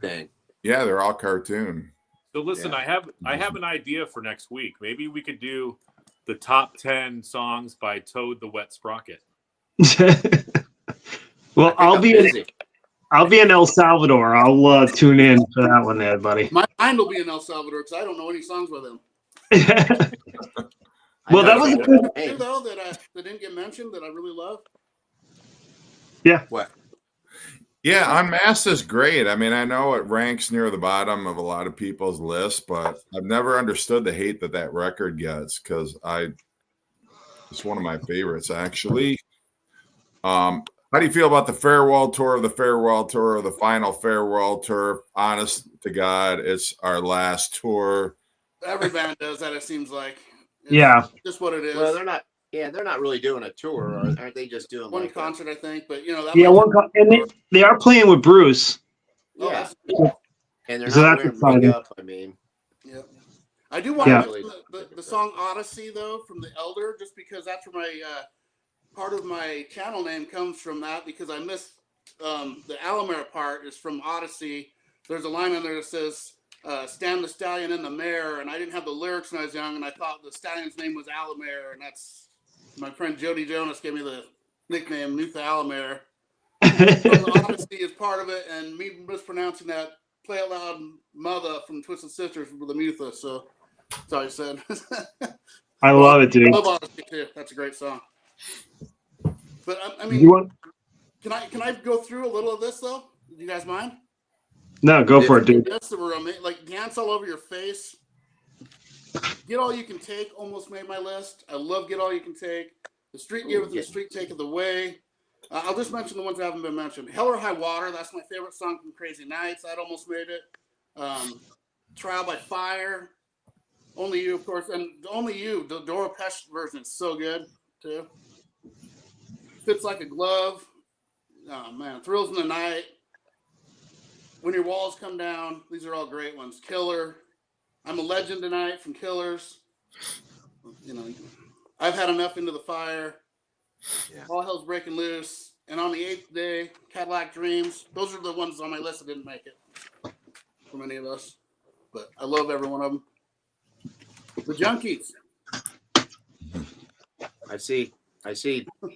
thing. Yeah, they're all cartoon. So listen, yeah. I have an idea for next week. Maybe we could do the top 10 songs by Toad the Wet Sprocket. Well, I'll be in El Salvador. I'll tune in for that one there, buddy. Mine will be in El Salvador because I don't know any songs with him. Well, that was a good thing though that didn't get mentioned that I really love. Yeah. What? Yeah, Unmasked is great. I mean, I know it ranks near the bottom of a lot of people's lists, but I've never understood the hate that record gets because it's one of my favorites, actually. How do you feel about the farewell tour, the final farewell tour? Honest to God, it's our last tour. Every band does that, it seems like. It's just what it is. Well, they're not really doing a tour, aren't they? Just doing one concert, I think. But and they are playing with Bruce. Yeah, and they're so not wearing makeup. I mean, yeah. I do want to mention the song Odyssey though from the Elder, just because that's where my part of my channel name comes from. That because I missed the Alamare part is from Odyssey. There's a line in there that says. Stan the Stallion in the Mare, and I didn't have the lyrics when I was young, and I thought the stallion's name was Alamare, and that's my friend Jody Jonas gave me the nickname Nutha Alamare. The Odyssey is part of it, and me mispronouncing that Play It Loud Mother from Twisted Sisters with the Mutha, so that's all I said. I love it, dude. I love Odyssey too. That's a great song. But I mean, can I go through a little of this though? Do you guys mind? No, go for it, dude. That's the real like Dance All Over Your Face. Get All You Can Take almost made my list. I love Get All You Can Take. The Street Gave It, The Street Take It Away. I'll just mention the ones that haven't been mentioned. Hell or High Water, that's my favorite song from Crazy Nights. That almost made it. Trial by Fire. Only You, of course. And Only You, the Dora Pesh version is so good, too. Fits Like a Glove. Oh, man. Thrills in the Night. When Your Walls Come Down. These are all great ones. Killer. I'm a Legend Tonight from Killers. I've Had Enough, Into the Fire. Yeah. All Hell's Breaking Loose. And On the Eighth Day, Cadillac Dreams. Those are the ones on my list that didn't make it from any of us. But I love every one of them. The Junkies. I see.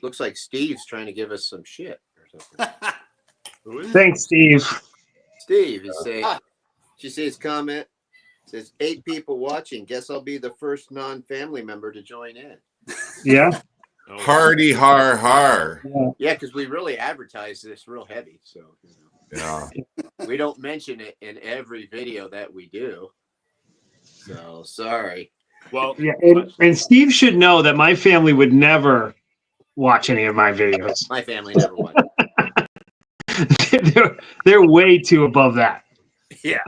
Looks like Steve's trying to give us some shit or something. Thanks, Steve. Steve is saying, did you see his comment? It says 8 people watching. Guess I'll be the first non-family member to join in. Yeah. Hardy har har. Yeah, because we really advertise this real heavy. So yeah, we don't mention it in every video that we do. So sorry. Well, yeah, and Steve should know that my family would never watch any of my videos. My family never watched. they're way too above that. Yeah.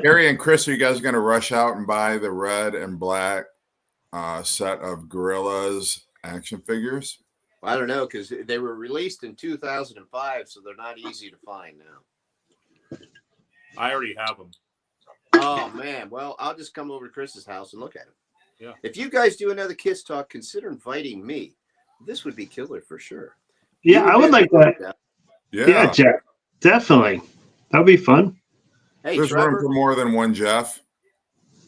Gary and Chris, are you guys going to rush out and buy the red and black set of Gorillaz action figures? Well, I don't know, because they were released in 2005, so they're not easy to find now. I already have them. Oh, man. Well, I'll just come over to Chris's house and look at them. Yeah. If you guys do another Kiss Talk, consider inviting me. This would be killer for sure. Yeah, I would like that. Yeah, Jeff. Definitely. That would be fun. Hey, there's Trevor, room for more than one Jeff.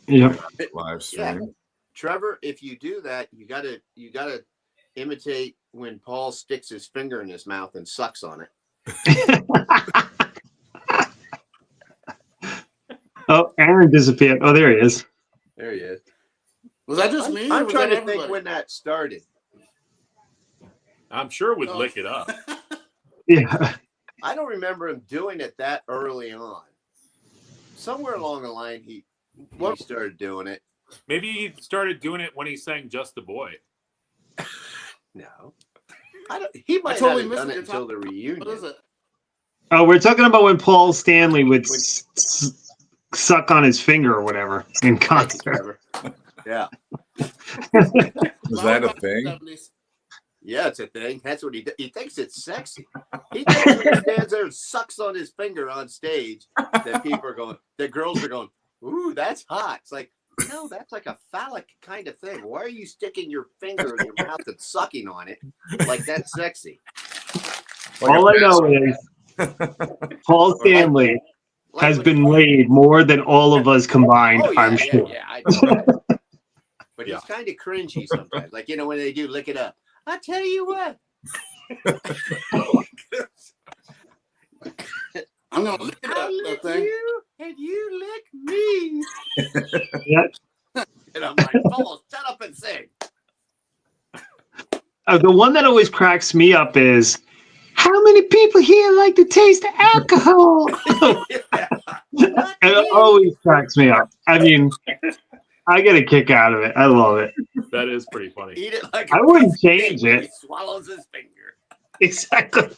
Yeah. Live stream. Yeah. Trevor, if you do that, you gotta imitate when Paul sticks his finger in his mouth and sucks on it. Oh, Aaron disappeared. Oh, there he is. There he is. Was that just me? I'm trying to think when that started. I'm sure it would lick it up. Yeah. I don't remember him doing it that early on. Somewhere along the line, he started doing it. Maybe he started doing it when he sang "Just a Boy." No, he might not have done it until the reunion. What is it? Oh, we're talking about when Paul Stanley would suck on his finger or whatever in concert. Trevor. Yeah. Was that a thing? 70s. Yeah, it's a thing. That's what he thinks it's sexy. He thinks when he stands there and sucks on his finger on stage that people are going, that girls are going, ooh, that's hot. It's like, no, that's like a phallic kind of thing. Why are you sticking your finger in your mouth and sucking on it like that's sexy? All I know is Paul Stanley has been laid more than all of us combined, Oh, yeah, I'm sure. Yeah, I know that. But he's kind of cringy sometimes. Like, when they do Lick It Up. I tell you what. I'm going to lick it up, that thing. You and you lick me. Yeah. And I'm like, Paul, shut up and sing. The one that always cracks me up is, how many people here like to taste the alcohol? And it always cracks me up. I mean, I get a kick out of it. I love it. That is pretty funny. Eat it like I wouldn't change it. He swallows his finger. Exactly.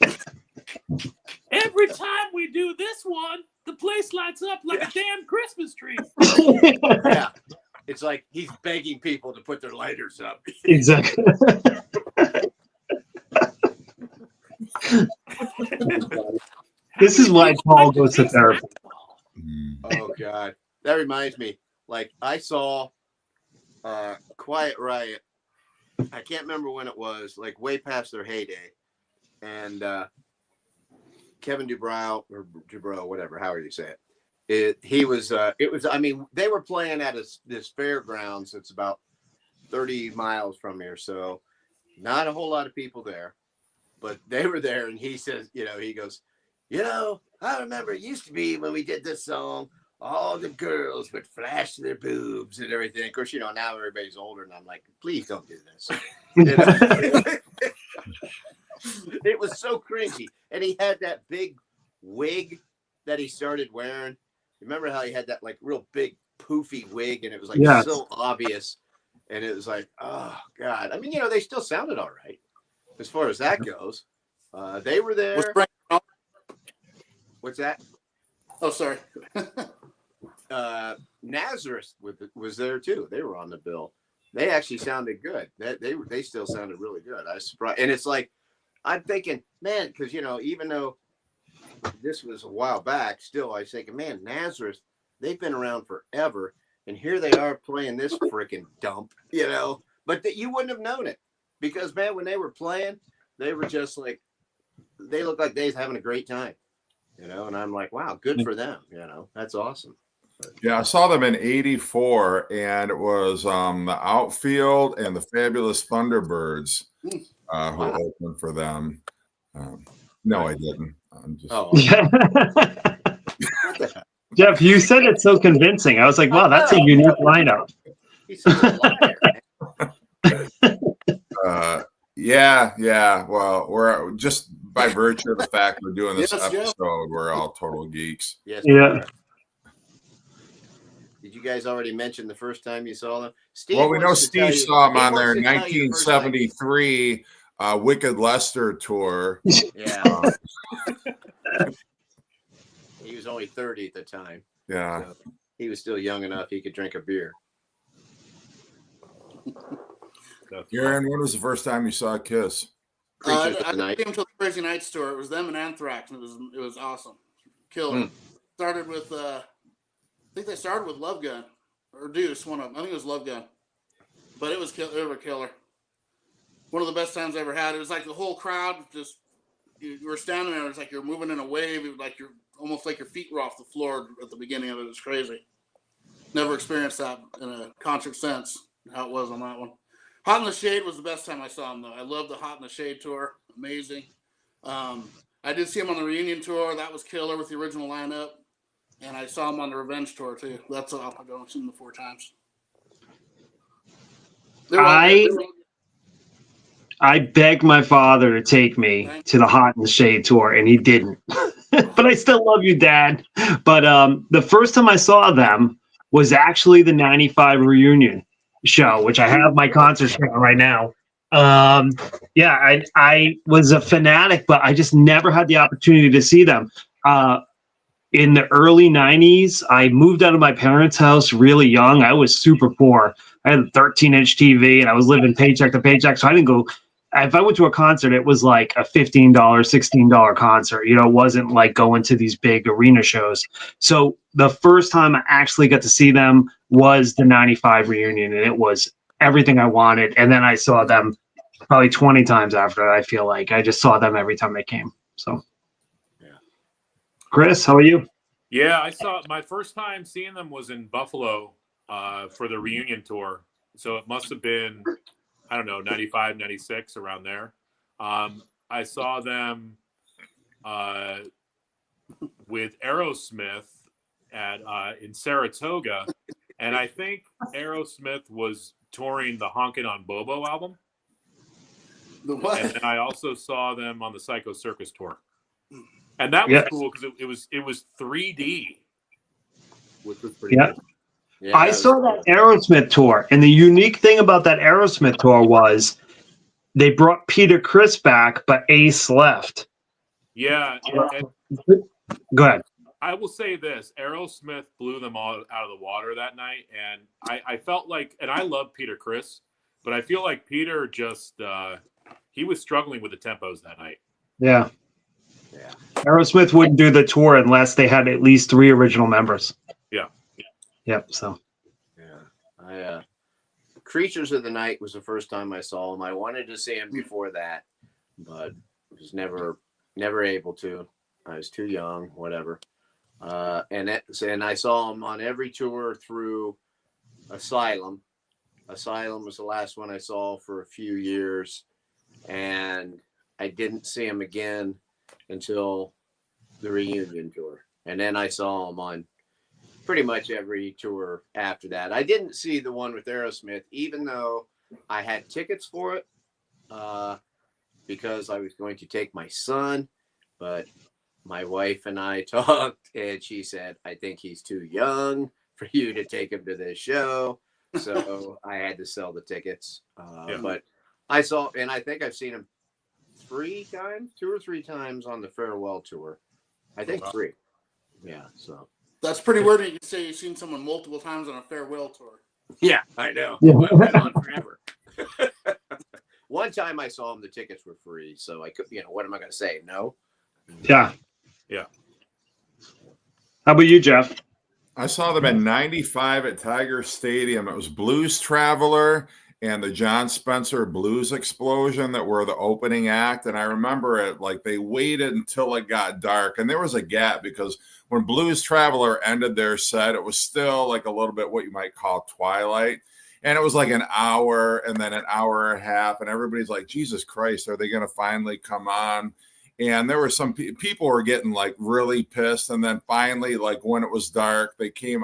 Every time we do this one, the place lights up like a damn Christmas tree. Yeah. It's like he's begging people to put their lighters up. Exactly. This is why Paul goes to therapy. Oh, God. That reminds me. Like, I saw Quiet Riot. I can't remember when it was, like, way past their heyday. And Kevin Dubrow, or Dubrow, whatever, however you say it. I mean, they were playing at this fairgrounds. It's about 30 miles from here. So not a whole lot of people there. But they were there, and he says, he goes, I remember it used to be when we did this song, all the girls would flash their boobs and everything. Of course, now everybody's older, and I'm like, please don't do this. It was so cringy. And he had that big wig that he started wearing. Remember how he had that, like, real big poofy wig, and it was, like, so obvious. And it was like, oh, God. I mean, they still sounded all right. As far as that goes, they were there. What's that? Oh, sorry. Nazareth was there too. They were on the bill. They actually sounded good. They still sounded really good. I was surprised, and it's like I'm thinking, man, because even though this was a while back, still I was thinking, man, Nazareth, they've been around forever, and here they are playing this freaking dump, But you wouldn't have known it. Because, man, when they were playing, they were just like, they looked like they was having a great time, and I'm like, wow, good for them, that's awesome. But, yeah, I saw them in '84, and it was the Outfield and the Fabulous Thunderbirds who opened for them. No, I didn't. I'm just... Oh, Jeff, you said it so convincing. I was like, wow, that's a unique lineup. He's such a liar, man. Yeah. Well, we're just by virtue of the fact we're doing this episode, we're all total geeks. Yes. Yeah. Did you guys already mention the first time you saw them? Steve, well, we know Steve saw them on their 1973 Wicked Lester tour. Yeah. He was only 30 at the time. Yeah. So he was still young enough he could drink a beer. Aaron, when was the first time you saw Kiss? I didn't see them until the Crazy Nights tour. It was them and Anthrax, and it was awesome. Killer. Started with I think they started with Love Gun or Deuce, one of them. I think it was Love Gun, but it was killer. One of the best times I ever had. It was like the whole crowd just you were standing there. It was like you're moving in a wave. It was like you're almost like your feet were off the floor at the beginning of it. It was crazy. Never experienced that in a concert since. How it was on that one. Hot in the Shade was the best time I saw him, though. I love the Hot in the Shade tour. Amazing. I did see him on the reunion tour. That was killer with the original lineup. And I saw him on the Revenge tour, too. That's all. I've gone seen him 4 times. I begged my father to take me to the Hot in the Shade tour, and he didn't. But I still love you, Dad. But the first time I saw them was actually the '95 reunion show, which I have my concert show right now. Yeah, I was a fanatic, but I just never had the opportunity to see them. In the early 90s, I moved out of my parents' house really young. I was super poor. I had a 13-inch TV and I was living paycheck to paycheck. So I didn't go. If I went to a concert, it was like a $15, $16 concert. You know, it wasn't like going to these big arena shows. So the first time I actually got to see them was the 95 reunion, and it was everything I wanted. And then I saw them probably 20 times after that. I feel like I just saw them every time they came. So, Yeah. Chris, how are you? Yeah, I saw my first time seeing them was in Buffalo for the reunion tour. So it must have been, I don't know, 95, 96, around there. I saw them with Aerosmith at in Saratoga. And I think Aerosmith was touring the Honkin' on Bobo album. The what? And then I also saw them on the Psycho Circus tour. And that was cool because it was 3D, which was pretty cool. Yeah, I saw that Aerosmith tour, and the unique thing about that Aerosmith tour was they brought Peter Criss back, but Ace left. Yeah. Go ahead. I will say this: Aerosmith blew them all out of the water that night, and I felt like, and I love Peter Criss, but I feel like Peter just he was struggling with the tempos that night. Yeah. Aerosmith wouldn't do the tour unless they had at least 3 original members. Yeah. Yep. So. Yeah. Creatures of the Night was the first time I saw him. I wanted to see him before that, but was never able to. I was too young, whatever. And I saw him on every tour through Asylum. Asylum was the last one I saw for a few years, and I didn't see him again until the reunion tour. And then I saw him on pretty much every tour after that. I didn't see the one with Aerosmith, even though I had tickets for it, because I was going to take my son, but my wife and I talked, and she said, I think he's too young for you to take him to this show. So I had to sell the tickets. But I saw, and I think I've seen him 2 or 3 times on the farewell tour. I think 3. Yeah. So That's pretty weird. You can say you've seen someone multiple times on a farewell tour. yeah, I know. Yeah. Well, it went on forever. One time I saw him, the tickets were free. So I could, what am I going to say? No. Yeah. Yeah. How about you, Jeff? I saw them in 95 at Tiger Stadium. It was Blues Traveler and the John Spencer Blues Explosion that were the opening act. And I remember it, like, they waited until it got dark. And there was a gap because when Blues Traveler ended their set, it was still like a little bit what you might call twilight. And it was like an hour and then an hour and a half. And everybody's like, Jesus Christ, are they going to finally come on? And there were some people were getting like really pissed. And then finally, like when it was dark, they came.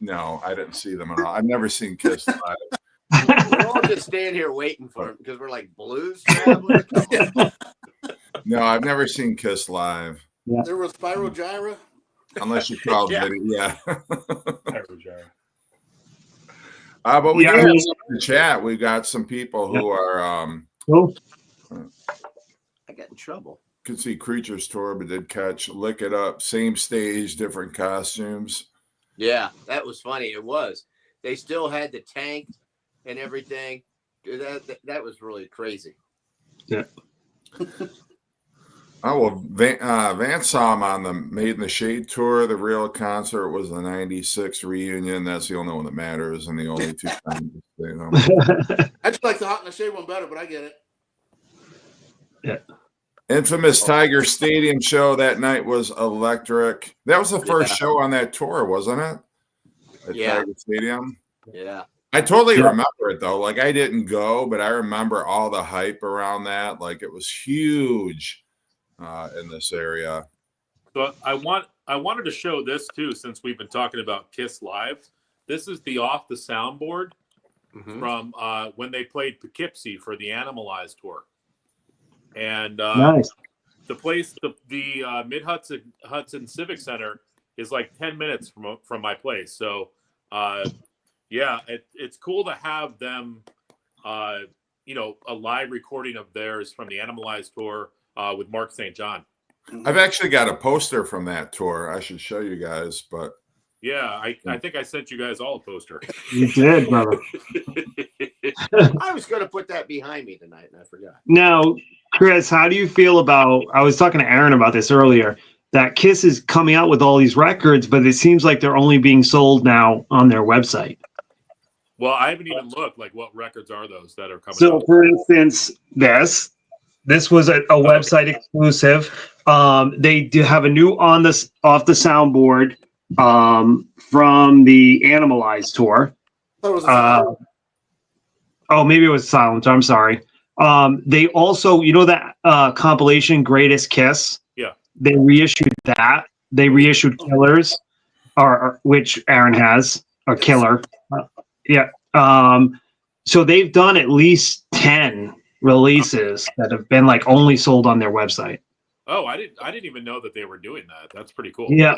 No, I didn't see them at all. I've never seen Kiss live. We're all just standing here waiting for him because we're like Blues Traveler. No, I've never seen Kiss live. Yeah. There was Spyro Gyra. Unless you called Yeah. it, yeah. Gyra. But we Yeah, do I have mean- some in the chat. We got some people who are Cool. I got in trouble. could see Creatures tour, but did catch Lick It Up, same stage, different costumes. Yeah, that was funny. It was. They still had the tank and everything. That was really crazy. Yeah. Oh, well, Vance saw him on the Made in the Shade tour. The real concert was the 96 reunion. That's the only one that matters and the only 2 times. I just like the Hot in the Shade one better, but I get it. Yeah. Infamous Tiger Stadium show that night was electric. That was the first Yeah. show on that tour, wasn't it? At Yeah. Tiger Stadium. Yeah. I totally Yeah. remember it though. Like I didn't go, but I remember all the hype around that. Like it was huge in this area. So I wanted to show this too, since we've been talking about Kiss live. This is the off the soundboard Mhm. from when they played Poughkeepsie for the Animalize tour. And Nice. the place, the Mid Hudson Civic Center is like 10 minutes from my place. So yeah, it's cool to have them a live recording of theirs from the Animalize tour with Mark St. John. I've actually got a poster from that tour. I should show you guys, but Yeah, I think I sent you guys all a poster. You did, brother. I was going to put that behind me tonight, and I forgot. Now, Chris, how do you feel about? I was talking to Aaron about this earlier. That Kiss is coming out with all these records, but it seems like they're only being sold now on their website. Well, I haven't even looked. Like, what records are those that are coming So, out? for instance, this was a website exclusive. They do have a new off the soundboard from the Animalize tour. That was a Oh, maybe it was Silence. I'm sorry. They also, that compilation Greatest Kiss. Yeah. They reissued that. They reissued Killers, or which Aaron has, or Killer. Yeah. So they've done at least 10 releases that have been like only sold on their website. Oh, I didn't even know that they were doing that. That's pretty cool. Yeah.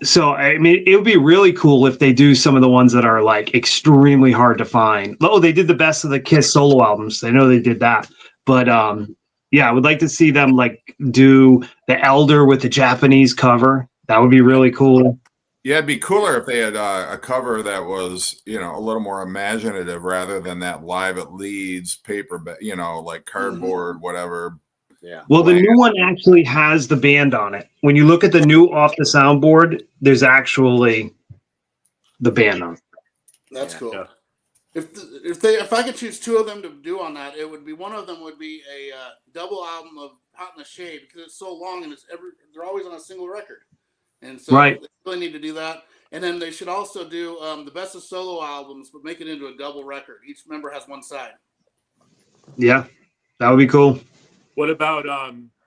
So I mean, it would be really cool if they do some of the ones that are like extremely hard to find. Oh, they did the best of the Kiss solo albums. I know they did that, but yeah, I would like to see them like do the Elder with the Japanese cover. That would be really cool. yeah, it'd be cooler if they had a cover that was, a little more imaginative rather than that Live at Leeds paper, like cardboard, whatever. Yeah. Well, the new one actually has the band on it. When you look at the new off the soundboard, there's actually the band on it. That's cool. Yeah. If I could choose two of them to do on that, it would be one of them would be a double album of Hot in the Shade because it's so long and they're always on a single record, and so Right. they really need to do that. And then they should also do the best of solo albums, but make it into a double record. Each member has one side. Yeah, that would be cool. What about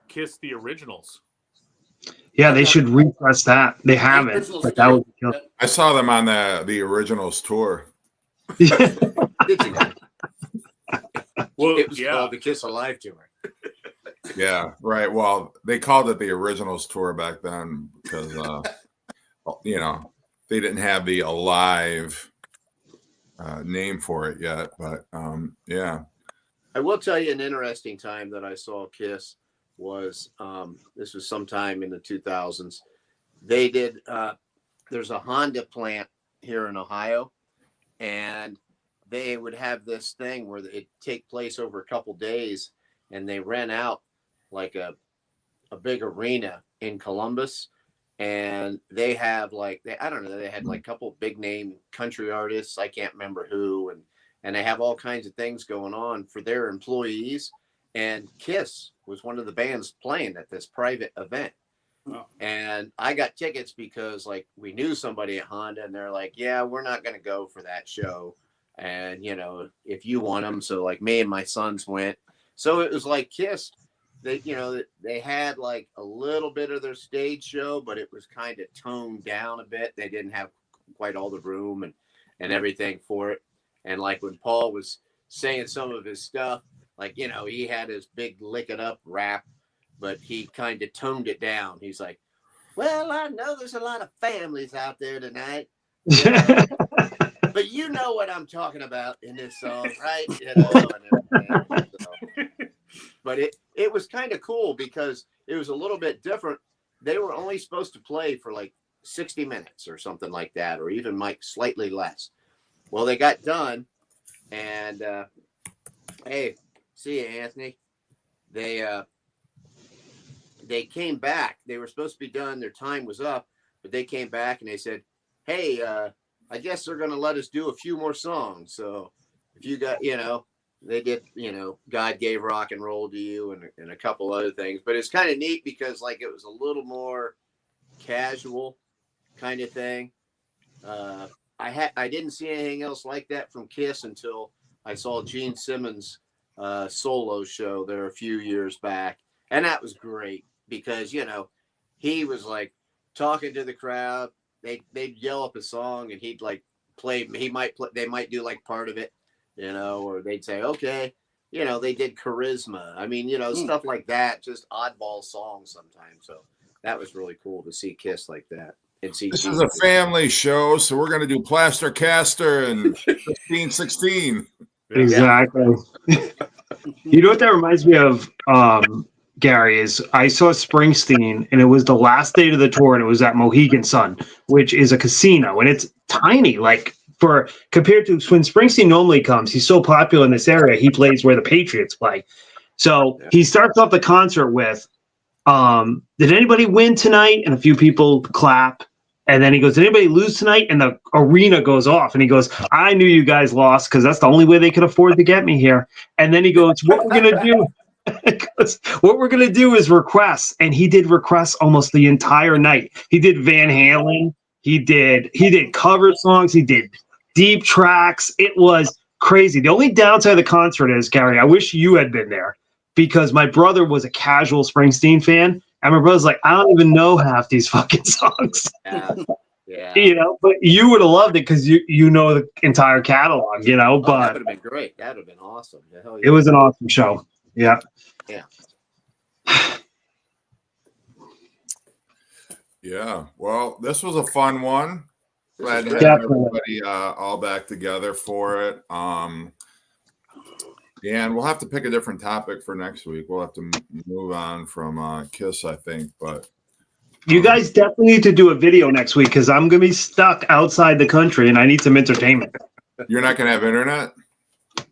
Kiss the Originals? Yeah, they should repress that. They haven't, Originals but that would be do. cool. I saw them on the Originals tour. Did you? Well, It was yeah. called the Kiss Alive tour. Yeah, right. Well, they called it the Originals tour back then because, they didn't have the Alive name for it yet. But yeah. I will tell you an interesting time that I saw Kiss was this was sometime in the 2000s. They did there's a Honda plant here in Ohio, and they would have this thing where it take place over a couple days, and they rent out like a big arena in Columbus, and they have they had like a couple big name country artists. I can't remember who, and they have all kinds of things going on for their employees. And Kiss was one of the bands playing at this private event. Wow. And I got tickets because we knew somebody at Honda, and they're like, yeah, we're not going to go for that show. And, if you want them. So me and my sons went. So it was like Kiss, they had a little bit of their stage show, but it was kind of toned down a bit. They didn't have quite all the room and everything for it. And when Paul was saying some of his stuff, he had his big lick it up rap, but he kind of toned it down. He's like, well, I know there's a lot of families out there tonight, but you know what I'm talking about in this song, right? But it was kind of cool because it was a little bit different. They were only supposed to play for 60 minutes or something like that, or even slightly less. Well, they got done, and hey, see you, Anthony. They came back. They were supposed to be done. Their time was up, but they came back and they said, hey, I guess they're going to let us do a few more songs. So if you got, they did, God Gave Rock and Roll to You and a couple other things. But it's kind of neat because it was a little more casual kind of thing. I didn't see anything else like that from Kiss until I saw Gene Simmons' solo show there a few years back, and that was great because he was talking to the crowd. They'd yell up a song, and he'd play. They might do part of it, or they'd say, okay, they did Charisma. I mean, stuff like that, just oddball songs sometimes. So that was really cool to see Kiss like that. This is a family show, so we're going to do Plaster Caster and 1516. Exactly. You know what that reminds me of, Gary, is I saw Springsteen, and it was the last day of the tour, and it was at Mohegan Sun, which is a casino, and it's tiny. Like compared to when Springsteen normally comes, he's so popular in this area. He plays where the Patriots play. So he starts off the concert with, "Did anybody win tonight?" And a few people clap. And then he goes, "Did anybody lose tonight?" And the arena goes off. And he goes, "I knew you guys lost because that's the only way they could afford to get me here." And then he goes, "What we're going to do?" "What we're going to do is requests." And he did requests almost the entire night. He did Van Halen. He did cover songs. He did deep tracks. It was crazy. The only downside of the concert is, Gary, I wish you had been there because my brother was a casual Springsteen fan. And my brother's like, "I don't even know half these fucking songs." Yeah. You know, but you would have loved it because you know the entire catalog, you know, Oh, that but would have been great. That would have been awesome. Yeah, hell yeah. it was an awesome show. Yeah. Yeah. Yeah. Well, this was a fun one. Glad to have Definitely. everybody all back together for it. And we'll have to pick a different topic for next week. We'll have to move on from Kiss, I think. But You guys definitely need to do a video next week because I'm going to be stuck outside the country and I need some entertainment. you're not going to have internet?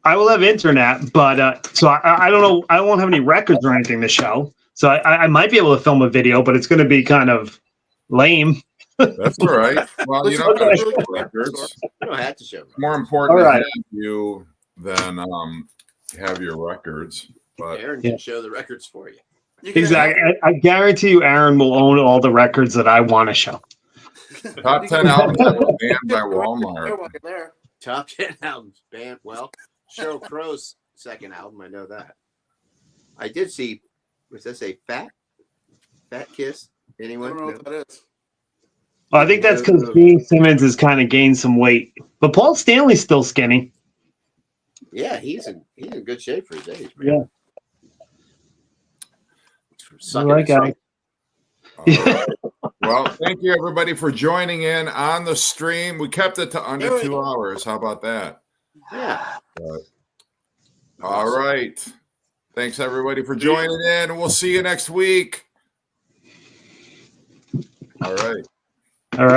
I will have internet, but so I don't know. I won't have any records or anything to show. So I might be able to film a video, but it's going to be kind of lame. That's all right. Well, you don't have to show records. You don't have to show. It's more important All to right. have you than have your records. But Aaron can show the records for you. You can Exactly. I guarantee you, Aaron will own all the records that I want to show. top 10 albums that were banned by Walmart. While you're there. Top 10 albums banned. Well, Sheryl Crow's second album, I know that. I did see, was this a Fat Kiss? I Anyone? don't know No? what that is. Well, I think that's because Gene Simmons has kind of gained some weight, but Paul Stanley's still skinny. Yeah, he's in good shape for his age, Yeah. man. Sucking Right, his guys. All right. Well, thank you everybody for joining in on the stream. We kept it to under 2 hours. How about that? Yeah. All right. Thanks everybody for joining in. We'll see you next week. All right. All right.